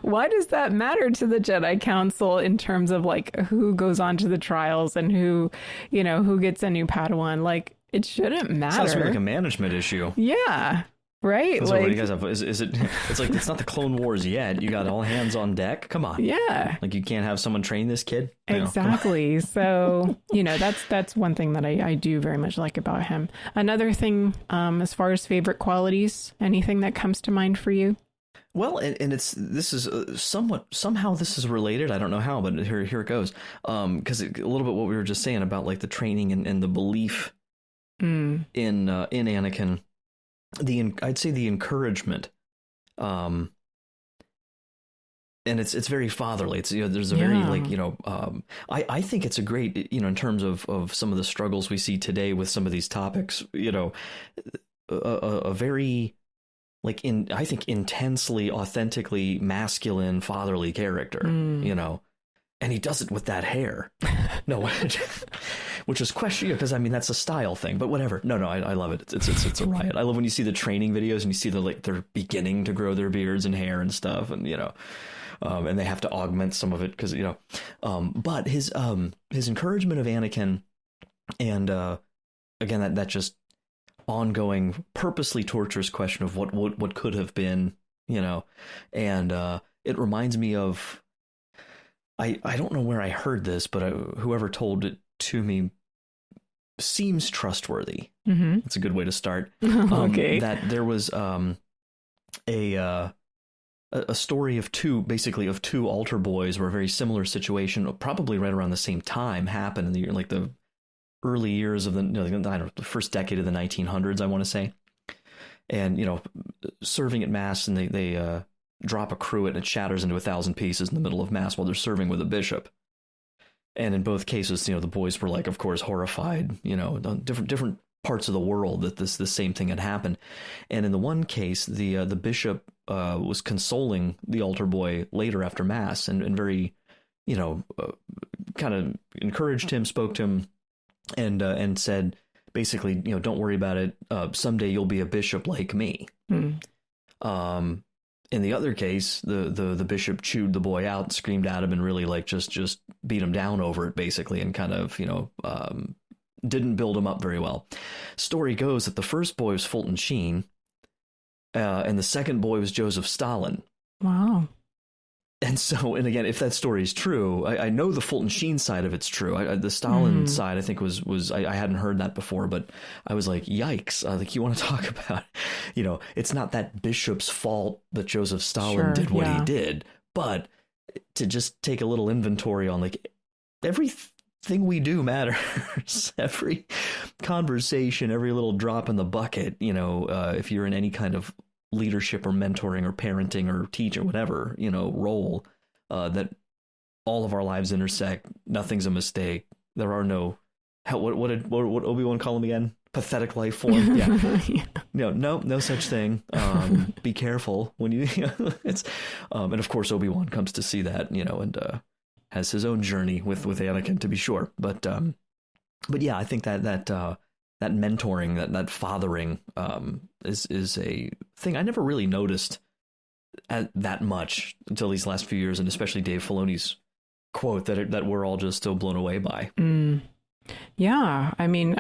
Why does that matter to the Jedi Council in terms of like who goes on to the trials and who gets a new Padawan? Like, it shouldn't matter. Sounds like a management issue. Yeah. Right? So what do you guys have? Is it? It's like, it's not the Clone Wars yet. You got all hands on deck. Come on. Yeah. Like, you can't have someone train this kid. Exactly. So, that's one thing that I do very much like about him. Another thing, as far as favorite qualities, anything that comes to mind for you? Well, and this is somehow this is related. I don't know how, but here it goes. Because a little bit what we were just saying about like the training and the belief in Anakin. I'd say the encouragement, and it's very fatherly. It's, there's a very like, I think it's a great, in terms of some of the struggles we see today with some of these topics, a very like I think intensely, authentically masculine fatherly character, and he does it with that hair. No, which is questionable, because I mean, that's a style thing, but whatever. No, I love it. It's a riot. I love when you see the training videos and you see they're beginning to grow their beards and hair and stuff, and and they have to augment some of it because but his encouragement of Anakin, and again that just ongoing, purposely torturous question of what could have been, and it reminds me of. I don't know where I heard this, but whoever told it to me seems trustworthy. Mm-hmm. It's a good way to start. Okay. That there was a story of two altar boys where a very similar situation, probably right around the same time, happened in the early years of the first decade of the 1900s, I want to say. And serving at mass, and they drop a cruet and it shatters into 1,000 pieces in the middle of mass while they're serving with a bishop. And in both cases, the boys were like, of course, horrified, different parts of the world that this same thing had happened. And in the one case, the bishop was consoling the altar boy later after mass, and very, kind of encouraged him, spoke to him, and said, basically, don't worry about it. Someday you'll be a bishop like me. Mm. In the other case, the bishop chewed the boy out, screamed at him, and really like just beat him down over it, basically, and kind of didn't build him up very well. Story goes that the first boy was Fulton Sheen, and the second boy was Joseph Stalin. Wow. And so, and again, if that story is true, I know the Fulton Sheen side of it's true. The Stalin side, I think was I hadn't heard that before, but I was like, yikes! Like, you want to talk about, it's not that bishop's fault that Joseph Stalin did what he did, but to just take a little inventory on like everything we do matters. Every conversation, every little drop in the bucket. If you're in any kind of leadership or mentoring or parenting or teaching, whatever, role, that all of our lives intersect. Nothing's a mistake. There are no, what did Obi-Wan call him again? Pathetic life form. Yeah. No such thing. Be careful when you, it's, and of course Obi-Wan comes to see that, and has his own journey with Anakin, to be sure. But yeah, I think that mentoring, that fathering, is a thing I never really noticed that much until these last few years, and especially Dave Filoni's quote that we're all just still blown away by. Yeah, I mean,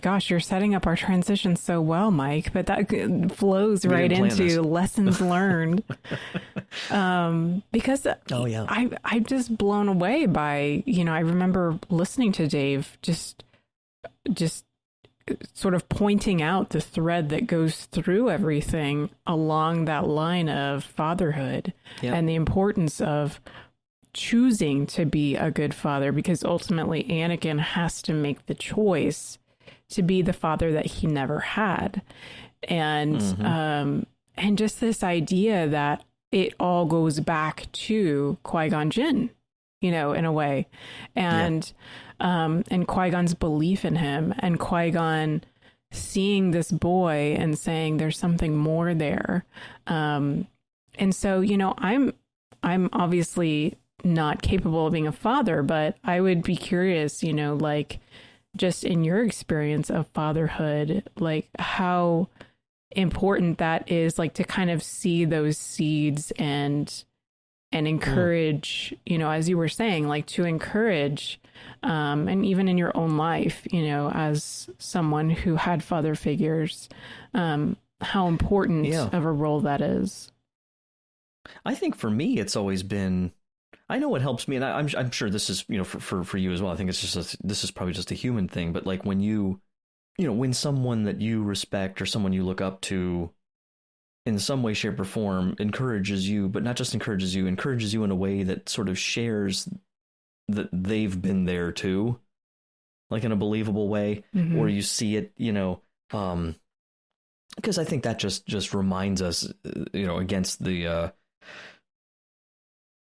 gosh, you're setting up our transition so well, Mike, but that flows right into lessons learned. Because I'm just blown away by, I remember listening to Dave just sort of pointing out the thread that goes through everything along that line of fatherhood and the importance of choosing to be a good father, because ultimately Anakin has to make the choice to be the father that he never had. And and just this idea that it all goes back to Qui-Gon Jinn, in a way. And Qui-Gon's belief in him, and Qui-Gon seeing this boy and saying there's something more there. And so, you know, I'm obviously not capable of being a father, but I would be curious, you know, like just in your experience of fatherhood, like how important that is, like to kind of see those seeds and encourage, you know, as you were saying, like to encourage, and even in your own life, you know, as someone who had father figures, how important of a role that is. I think for me, it's always been, I know what helps me, and I'm sure this is, you know, for you as well. I think it's just, this is probably just a human thing, but like when you know, when someone that you respect or someone you look up to in some way, shape, or form encourages you, but not just encourages you in a way that sort of shares that they've been there too, like in a believable way, or you see it, you know, because I think that just reminds us, you know, against the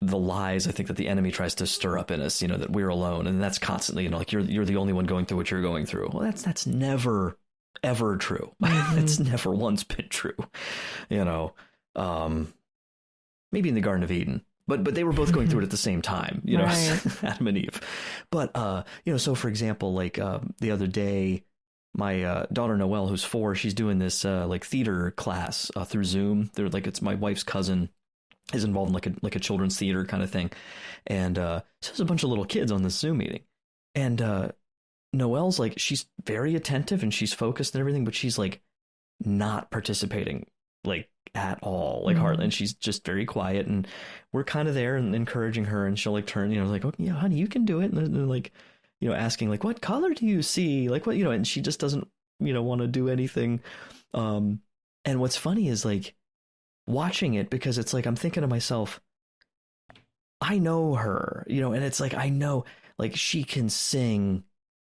lies I think that the enemy tries to stir up in us, you know, that we're alone, and that's constantly, you know, like you're the only one going through what you're going through. Well, that's never ever true. It's never once been true, you know. Maybe in the Garden of Eden, but they were both going through it at the same time, you know, right. Adam and Eve. But you know, so for example, like the other day, my daughter Noelle, who's 4, she's doing this like theater class through Zoom. They're like, it's my wife's cousin is involved in like a children's theater kind of thing, and so there's a bunch of little kids on this Zoom meeting, and Noelle's like, she's very attentive and she's focused and everything, but she's like not participating like at all, like hardly, and she's just very quiet, and we're kind of there and encouraging her, and she'll like turn, you know, like, oh yeah, honey, you can do it, and they're like, you know, asking like, what color do you see, like what, you know, and she just doesn't, you know, want to do anything. And what's funny is like watching it, because it's like I'm thinking to myself, I know her, you know, and it's like I know like she can sing,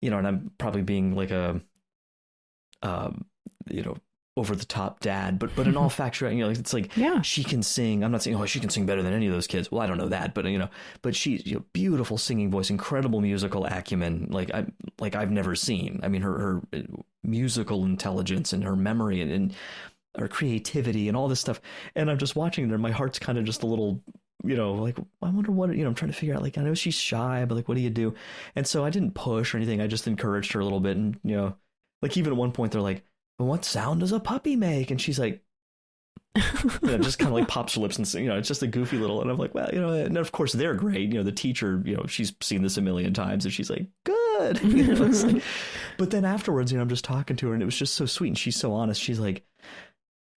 you know, and I'm probably being like a you know, over the top dad, but in all facts, you know, it's like, yeah, she can sing. I'm not saying, oh, she can sing better than any of those kids. Well, I don't know that, but you know, but she's, you know, beautiful singing voice, incredible musical acumen, like I've never seen. I mean, her musical intelligence and her memory and her creativity and all this stuff. And I'm just watching her, and my heart's kind of just a little, you know, like, I wonder what, you know, I'm trying to figure out, like, I know she's shy, but like, what do you do? And so I didn't push or anything. I just encouraged her a little bit. And, you know, like even at one point they're like, well, what sound does a puppy make? And she's like, you know, just kind of like pops her lips and, you know, it's just a goofy little, and I'm like, well, you know, and of course they're great. You know, the teacher, you know, she's seen this a million times and she's like, good. You know, it's like, but then afterwards, you know, I'm just talking to her and it was just so sweet. And she's so honest. She's like,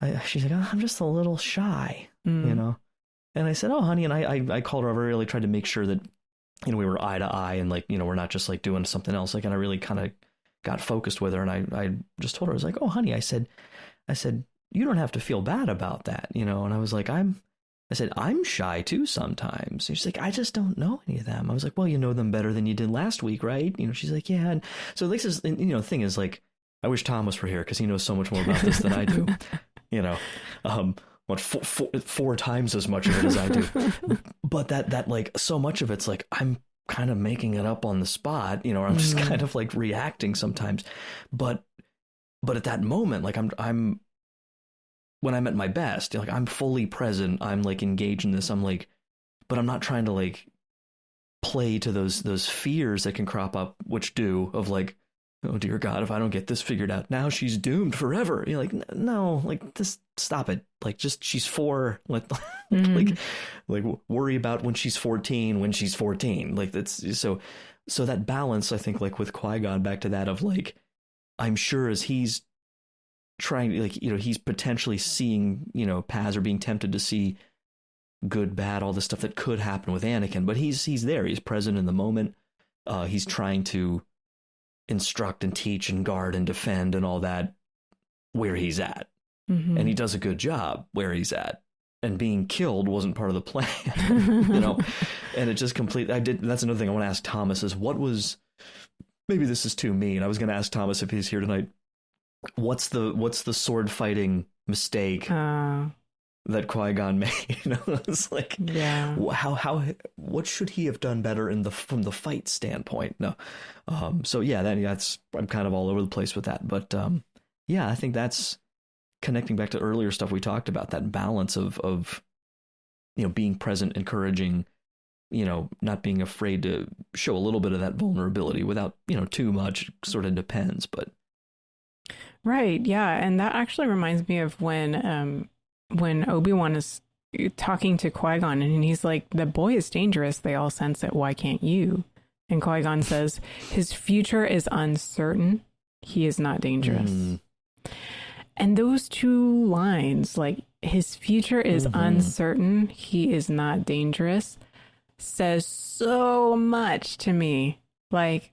oh, I'm just a little shy, you know? And I said, oh, honey. And I called her over, really tried to make sure that, you know, we were eye to eye and like, you know, we're not just like doing something else. Like, and I really kind of got focused with her. And I just told her, I was like, oh, honey, I said, you don't have to feel bad about that, you know? And I was like, I'm shy too sometimes. And she's like, I just don't know any of them. I was like, well, you know them better than you did last week, right? You know, she's like, yeah. And so this is, you know, the thing is like, I wish Thomas were here because he knows so much more about this than I do, you know, what, four times as much of it as I do. But that like so much of it's like, I'm kind of making it up on the spot, you know, or I'm just kind of like reacting sometimes. But at that moment, like I'm when I'm at my best, like I'm fully present, I'm like engaged in this, I'm like, but I'm not trying to like play to those fears that can crop up, which do, of like, oh dear God, if I don't get this figured out, now she's doomed forever. You're like, no, like this, stop it. Like just, she's 4, like worry about when she's 14, like that's so that balance, I think, like with Qui-Gon, back to that of like, I'm sure as he's trying to, like, you know, he's potentially seeing, you know, paths or being tempted to see good, bad, all the stuff that could happen with Anakin, but he's there, he's present in the moment. He's trying to instruct and teach and guard and defend and all that where he's at. And he does a good job where he's at, and being killed wasn't part of the plan, you know. And it just that's another thing I want to ask Thomas is, what was, maybe this is too mean, I was going to ask Thomas if he's here tonight, what's the sword fighting mistake that Qui-Gon made? You know, it's like, yeah, what should he have done better from the fight standpoint? No. So yeah, that's, I'm kind of all over the place with that, but yeah, I think that's connecting back to earlier stuff we talked about, that balance of being present, encouraging, not being afraid to show a little bit of that vulnerability without, too much. Sort of depends, but. Right. Yeah. And that actually reminds me of when Obi-Wan is talking to Qui-Gon and he's like, the boy is dangerous. They all sense it. Why can't you? And Qui-Gon says, his future is uncertain. He is not dangerous. And those two lines, like, his future is uncertain, he is not dangerous, says so much to me. Like,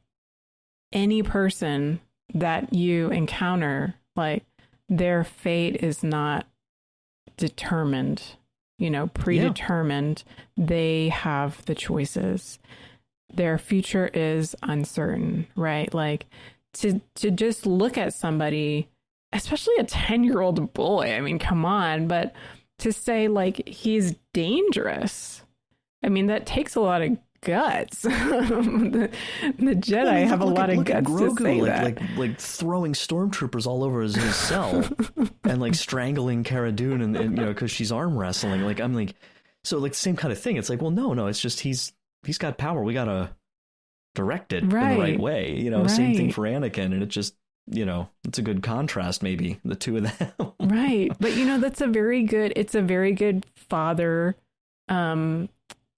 any person that you encounter, like, their fate is not determined, predetermined. Yeah. They have the choices. Their future is uncertain, right? Like, to just look at somebody, especially a 10-year-old boy, I mean, come on, but to say, like, he's dangerous, I mean, that takes a lot of guts. the Jedi have a lot of guts Grogu, to say that. Like throwing stormtroopers all over his cell and, like, strangling Cara Dune and because she's arm wrestling. Like, I'm like, so, like, same kind of thing. It's like, well, no, it's just he's got power. We got to direct it in the right way. Same thing for Anakin. And it just, it's a good contrast, maybe, the two of them. Right. But, it's a very good father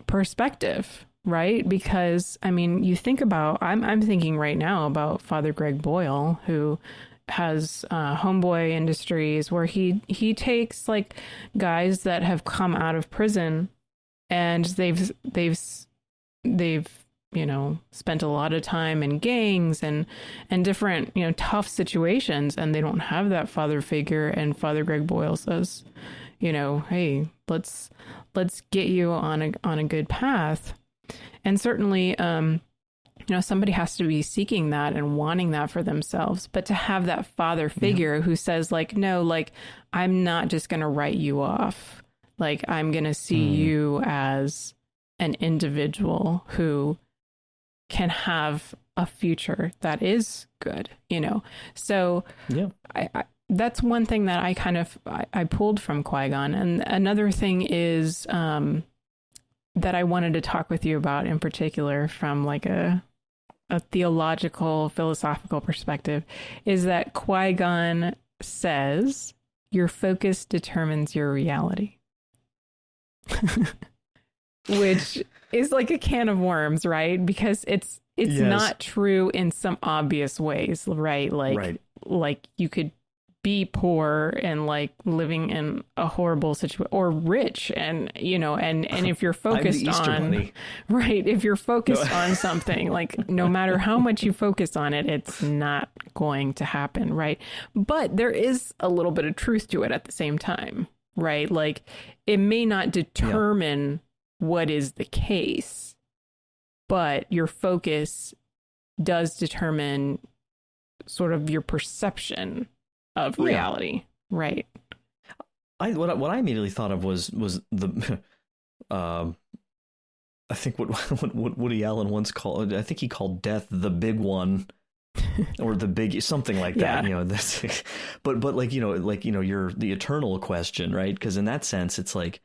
perspective, right? Because, I mean, you think about, I'm thinking right now about Father Greg Boyle, who has Homeboy Industries, where he takes, like, guys that have come out of prison and they've spent a lot of time in gangs and different, tough situations, and they don't have that father figure. And Father Greg Boyle says, hey, let's get you on a good path. And certainly, somebody has to be seeking that and wanting that for themselves. But to have that father figure who says, like, no, like, I'm not just going to write you off. Like, I'm going to see you as an individual who can have a future that is good, So I that's one thing that I pulled from Qui-Gon. And another thing is that I wanted to talk with you about in particular from, like, a theological, philosophical perspective, is that Qui-Gon says your focus determines your reality. Which is like a can of worms, right? Because it's not true in some obvious ways, right? Like you could be poor and, like, living in a horrible situation, or rich, and and if you're focused on if you're focused on something, like, no matter how much you focus on it, it's not going to happen, right? But there is a little bit of truth to it at the same time, right? Like, it may not determine what is the case, but your focus does determine sort of your perception of reality, right? What I immediately thought of was the I think what Woody Allen once called, I think he called death the big one, or the big something like that. That's, but like you're the eternal question, right? Because in that sense, it's like,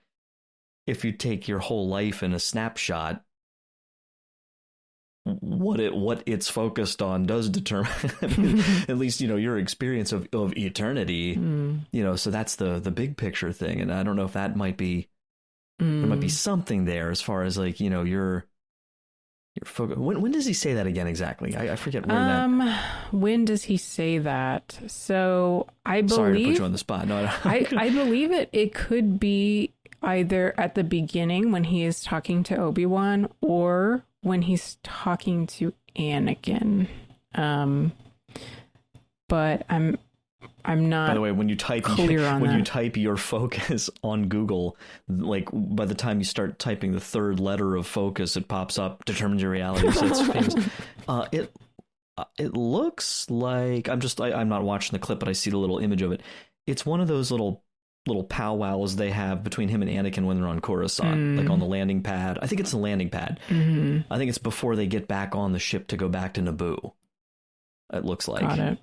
if you take your whole life in a snapshot, what it's focused on does determine at least your experience of eternity. So that's the big picture thing. And I don't know if that might be there might be something there as far as, like, your focus. When does he say that again exactly? I forget where that. When does he say that? So I believe. Sorry to put you on the spot. No, I believe it could be either at the beginning when he is talking to Obi-Wan, or when he's talking to Anakin. But I'm not. By the way, when you type you type your focus on Google, like, by the time you start typing the third letter of focus, it pops up, determines your reality. So it's famous. It looks like I'm not watching the clip, but I see the little image of it. It's one of those little powwows they have between him and Anakin when they're on Coruscant, like on the landing pad. I think it's the landing pad. I think it's before they get back on the ship to go back to Naboo. It looks like. Got it.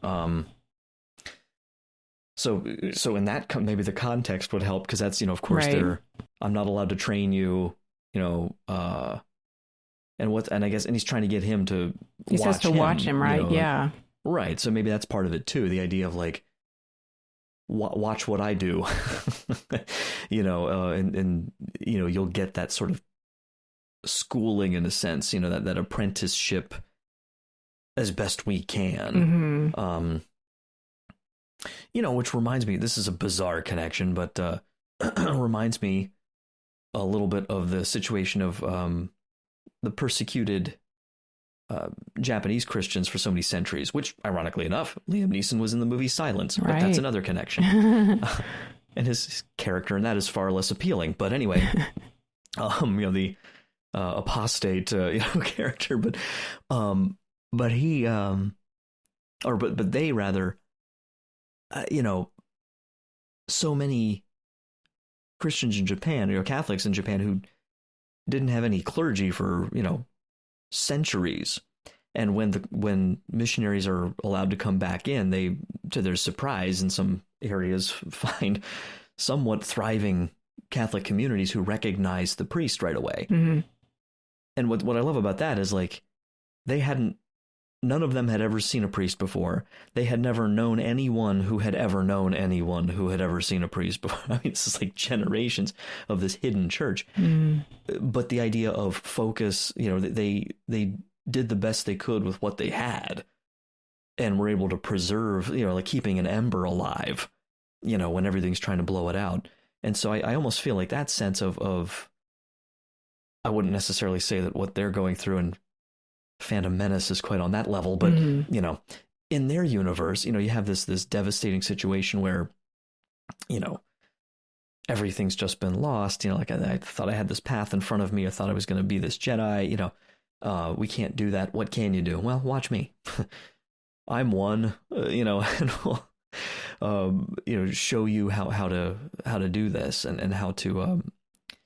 So in that, maybe the context would help, because that's, of course, right. I'm not allowed to train you, and I guess, and he's trying to get him to he says to watch him, right? Yeah. Right. So maybe that's part of it too. The idea of like, watch what I do, and you'll get that sort of schooling in a sense, that apprenticeship as best we can. Mm-hmm. Which reminds me, this is a bizarre connection, but reminds me a little bit of the situation of the persecuted Japanese Christians for so many centuries, which, ironically enough, Liam Neeson was in the movie Silence, but that's another connection. And his character in that is far less appealing. But anyway, the apostate character, but he but they rather, so many Christians in Japan, Catholics in Japan, who didn't have any clergy for centuries, and when missionaries are allowed to come back in, they, to their surprise, in some areas, find somewhat thriving Catholic communities who recognize the priest right away. Mm-hmm. And what I love about that is, like, none of them had ever seen a priest before. They had never known anyone who had ever known anyone who had ever seen a priest before. I mean, it's just like generations of this hidden church. Mm. But the idea of focus, they did the best they could with what they had, and were able to preserve, like keeping an ember alive, when everything's trying to blow it out. And so I almost feel like that sense of I wouldn't necessarily say that what they're going through in Phantom Menace is quite on that level, but in their universe, you have this devastating situation where, everything's just been lost. Like I thought I had this path in front of me. I thought I was going to be this Jedi. We can't do that. What can you do? Well, watch me. I'm one. And we'll, show you how to do this and how to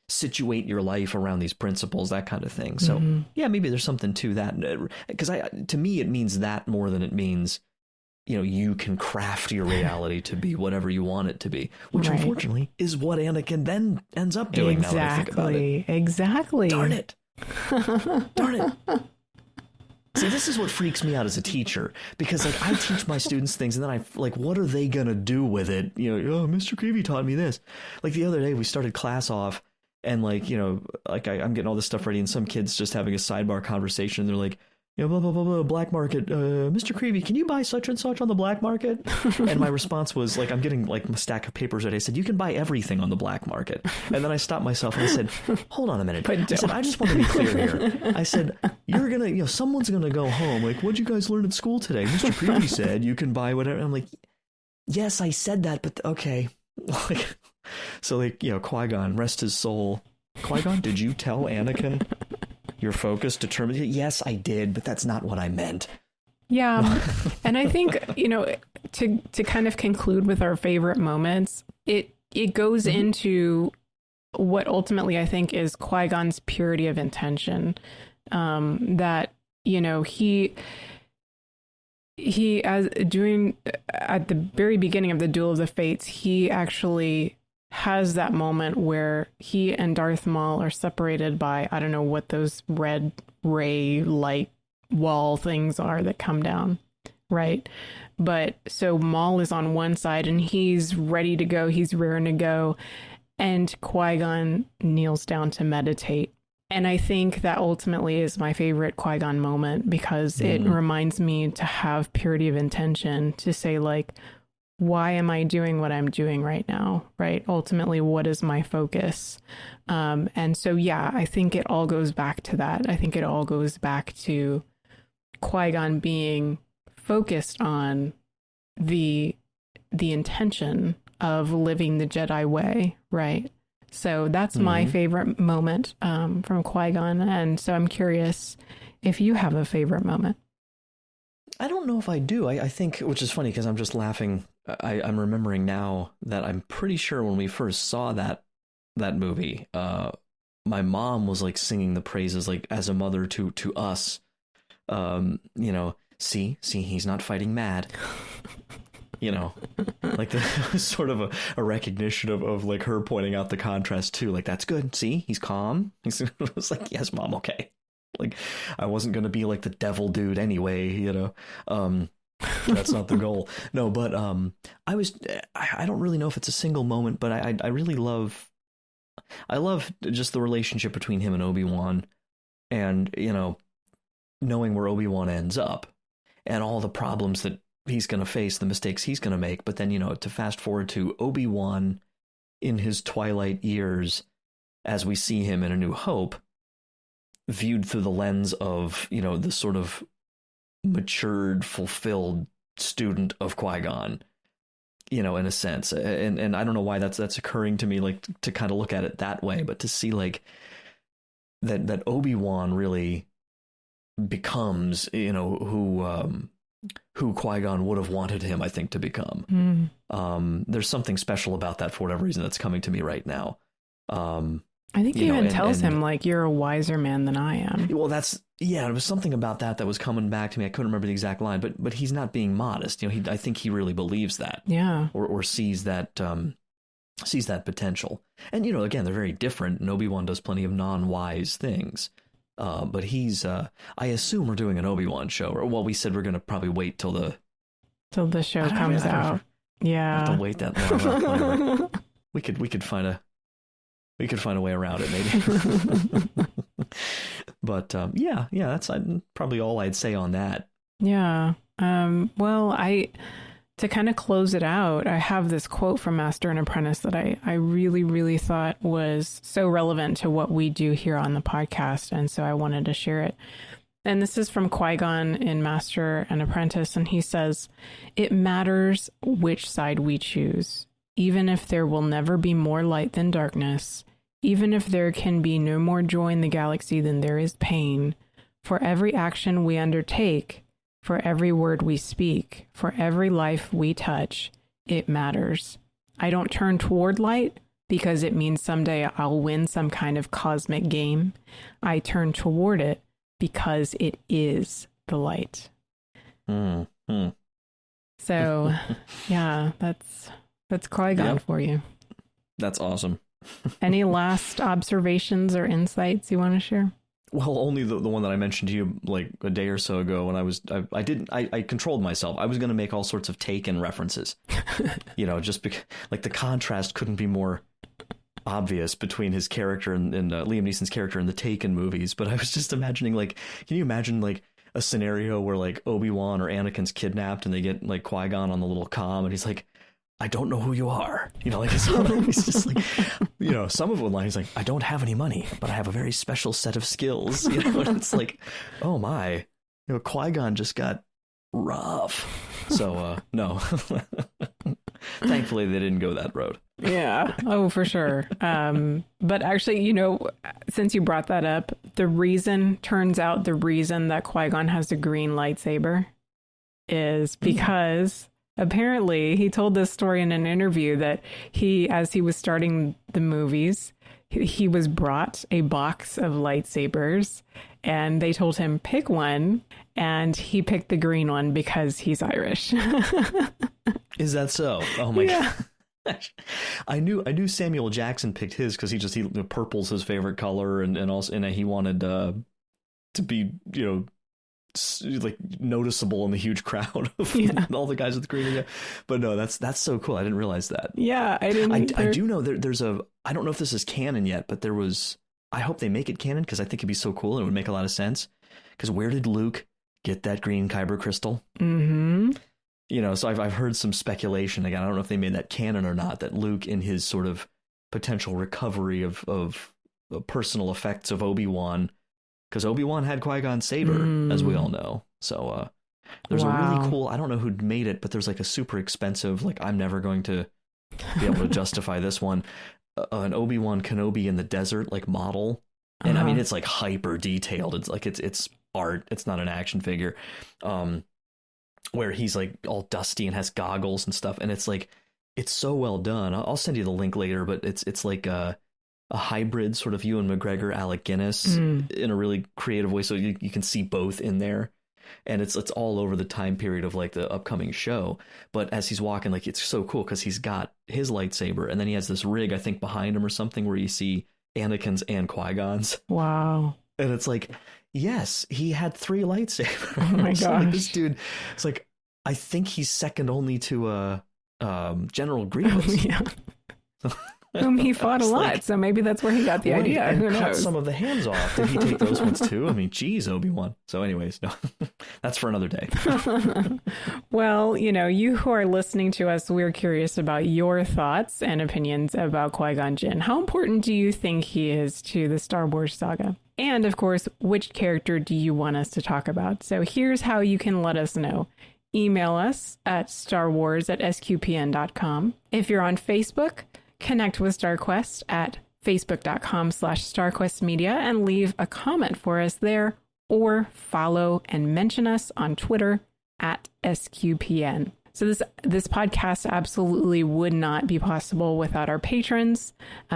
situate your life around these principles, that kind of thing. So yeah, maybe there's something to that, because to me it means that more than it means you can craft your reality to be whatever you want it to be, which unfortunately is what Anakin then ends up doing. Now that I think about it. Exactly. Darn it. See, this is what freaks me out as a teacher, because like I teach my students things, and then I like, what are they gonna do with it? Oh, Mr. Creavey taught me this. Like the other day, we started class off, and like, I'm getting all this stuff ready, and some kids just having a sidebar conversation. They're like, blah, blah, blah, blah, black market. Mr. Creavey, can you buy such and such on the black market? And my response was like, I'm getting like a stack of papers ready. I said, you can buy everything on the black market. And then I stopped myself and I said, hold on a minute. I said, I just want to be clear here. I said, you're going to, someone's going to go home. Like, what'd you guys learn at school today? Mr. Creavey said you can buy whatever. And I'm like, yes, I said that, but okay. Like, so like, Qui-Gon, rest his soul. Qui-Gon, did you tell Anakin your focus determined? Yes, I did, but that's not what I meant. Yeah. And I think, to kind of conclude with our favorite moments, it goes into what ultimately I think is Qui-Gon's purity of intention. That, he as doing at the very beginning of the Duel of the Fates, he actually has that moment where he and Darth Maul are separated by, I don't know what those red ray light wall things are that come down, right? But so Maul is on one side and he's ready to go, he's raring to go, and Qui-Gon kneels down to meditate. And I think that ultimately is my favorite Qui-Gon moment, because it reminds me to have purity of intention, to say like, why am I doing what I'm doing right now? Right. Ultimately, what is my focus? And so, yeah, I think it all goes back to that. I think it all goes back to Qui-Gon being focused on the intention of living the Jedi way. Right. So that's my favorite moment from Qui-Gon. And so I'm curious if you have a favorite moment. I don't know if I do. I think, which is funny because I'm just laughing. I'm remembering now that I'm pretty sure when we first saw that movie, my mom was like singing the praises, like as a mother to us. See, he's not fighting mad. you know, like the sort of a recognition of like her pointing out the contrast too. Like, that's good. See, he's calm. It was like, yes, Mom. Okay. Like, I wasn't going to be like the devil dude anyway, you know. That's not the goal. No, but I don't really know if it's a single moment, but I really love just the relationship between him and Obi-Wan, and, you know, knowing where Obi-Wan ends up and all the problems that he's going to face, the mistakes he's going to make. But then, you know, to fast forward to Obi-Wan in his twilight years as we see him in A New Hope, viewed through the lens of, you know, the sort of matured, fulfilled student of Qui-Gon, you know, in a sense. And I don't know why that's occurring to me, like, to kind of look at it that way, but to see like that Obi-Wan really becomes, you know, who Qui-Gon would have wanted him, I think, to become. There's something special about that for whatever reason that's coming to me right now. I think he even tells him, like, you're a wiser man than I am. Well, there was something about that was coming back to me. I couldn't remember the exact line, but he's not being modest. You know, I think he really believes that. Yeah. Or sees that potential. And, you know, again, they're very different, and Obi-Wan does plenty of non-wise things. But he's, I assume we're doing an Obi-Wan show, or, well, we said we're going to probably wait till the show comes out. Yeah. I have to wait that long. We could find a way around it, maybe. But yeah, that's probably all I'd say on that. Yeah. Well, to kind of close it out, I have this quote from Master and Apprentice that I really, really thought was so relevant to what we do here on the podcast, and so I wanted to share it. And this is from Qui-Gon in Master and Apprentice, and he says, "It matters which side we choose, even if there will never be more light than darkness. Even if there can be no more joy in the galaxy than there is pain, for every action we undertake, for every word we speak, for every life we touch, it matters. I don't turn toward light because it means someday I'll win some kind of cosmic game. I turn toward it because it is the light." So, yeah, that's Qui-Gon for you. That's awesome. Any last observations or insights you want to share? Well, only the one that I mentioned to you like a day or so ago when I controlled myself. I was going to make all sorts of Taken references, you know, just because like the contrast couldn't be more obvious between his character and Liam Neeson's character in the Taken movies. But I was just imagining, like, can you imagine like a scenario where like Obi-Wan or Anakin's kidnapped and they get like Qui-Gon on the little comm and he's like, "I don't know who you are." You know, like he's just like, you know, some of one line he's like, "I don't have any money, but I have a very special set of skills." You know, and it's like, oh my, you know, Qui-Gon just got rough. So no, thankfully they didn't go that road. Yeah. Oh, for sure. But actually, you know, since you brought that up, turns out the reason that Qui-Gon has a green lightsaber is because apparently he told this story in an interview that as he was starting the movies, he was brought a box of lightsabers and they told him pick one, and he picked the green one because he's Irish. Is that so? Oh my gosh. I knew Samuel Jackson picked his because he purple's his favorite color, and also he wanted to be, you know, like noticeable in the huge crowd of all the guys with the green. Yeah. But no, that's so cool. I didn't realize that. Yeah, I didn't. I do know there's I don't know if this is canon yet, but there was. I hope they make it canon because I think it'd be so cool and it would make a lot of sense. Because where did Luke get that green kyber crystal? Mm-hmm. You know, so I've heard some speculation. Again, I don't know if they made that canon or not. That Luke, in his sort of potential recovery of personal effects of Obi-Wan. Because Obi-Wan had Qui-Gon's saber, as we all know. So there's a really cool, I don't know who made it, but there's like a super expensive, like I'm never going to be able to justify this one, an Obi-Wan Kenobi in the desert like model. And I mean, it's like hyper detailed. It's like it's art. It's not an action figure. Where he's like all dusty and has goggles and stuff. And it's like, it's so well done. I'll send you the link later, but it's like a hybrid sort of Ewan McGregor, Alec Guinness in a really creative way. So you can see both in there. and it's all over the time period of like the upcoming show. But as he's walking, like it's so cool because he's got his lightsaber, and then he has this rig, I think, behind him or something, where you see Anakin's and Qui-Gon's. Wow. And it's like, yes, he had 3 lightsabers. Oh my gosh. Like, this dude, it's like, I think he's second only to General Grievous. Yeah. Whom he fought a lot, like, so maybe that's where he got the idea. And Who cut knows? some of the hands off. Did he take those ones too? I mean, geez, Obi-Wan. So anyways, no, that's for another day. Well, you who are listening to us, we're curious about your thoughts and opinions about Qui-Gon Jinn. How important do you think he is to the Star Wars saga? And of course, which character do you want us to talk about? So here's how you can let us know. Email us at starwars@sqpn.com. If you're on Facebook, connect with StarQuest at facebook.com/StarQuestMedia and leave a comment for us there, or follow and mention us on Twitter at SQPN. So this podcast absolutely would not be possible without our patrons.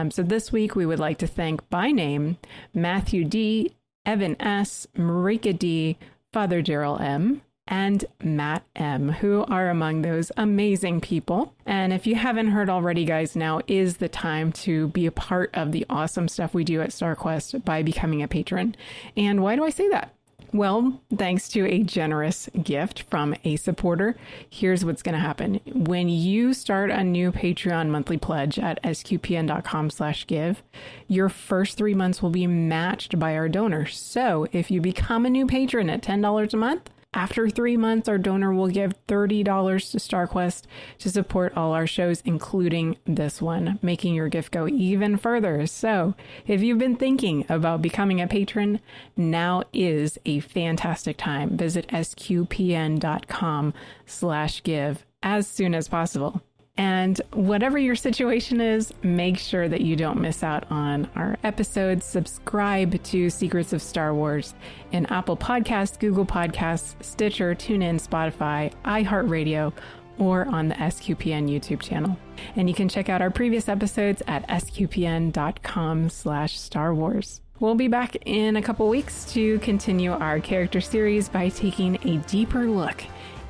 So this week we would like to thank by name Matthew D, Evan S, Marika D, Father Daryl M, and Matt M, who are among those amazing people. And if you haven't heard already, guys, now is the time to be a part of the awesome stuff we do at StarQuest by becoming a patron. And why do I say that? Well, thanks to a generous gift from a supporter, here's what's going to happen. When you start a new Patreon monthly pledge at sqpn.com/give, your first 3 months will be matched by our donor. So if you become a new patron at $10 a month, after 3 months, our donor will give $30 to StarQuest to support all our shows, including this one, making your gift go even further. So if you've been thinking about becoming a patron, now is a fantastic time. Visit sqpn.com/give as soon as possible. And whatever your situation is, make sure that you don't miss out on our episodes. Subscribe to Secrets of Star Wars in Apple Podcasts, Google Podcasts, Stitcher, TuneIn, Spotify, iHeartRadio, or on the SQPN YouTube channel. And you can check out our previous episodes at sqpn.com/Star Wars. We'll be back in a couple weeks to continue our character series by taking a deeper look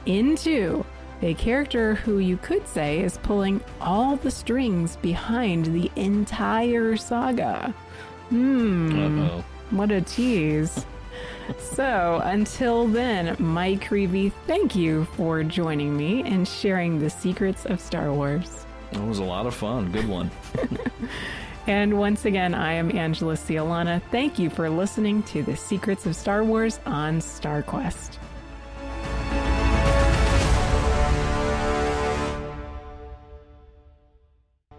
into a character who you could say is pulling all the strings behind the entire saga. What a tease. So until then, Mike Creavey, thank you for joining me and sharing the secrets of Star Wars. It was a lot of fun. Good one. And once again, I am Angela Sealana. Thank you for listening to the Secrets of Star Wars on StarQuest.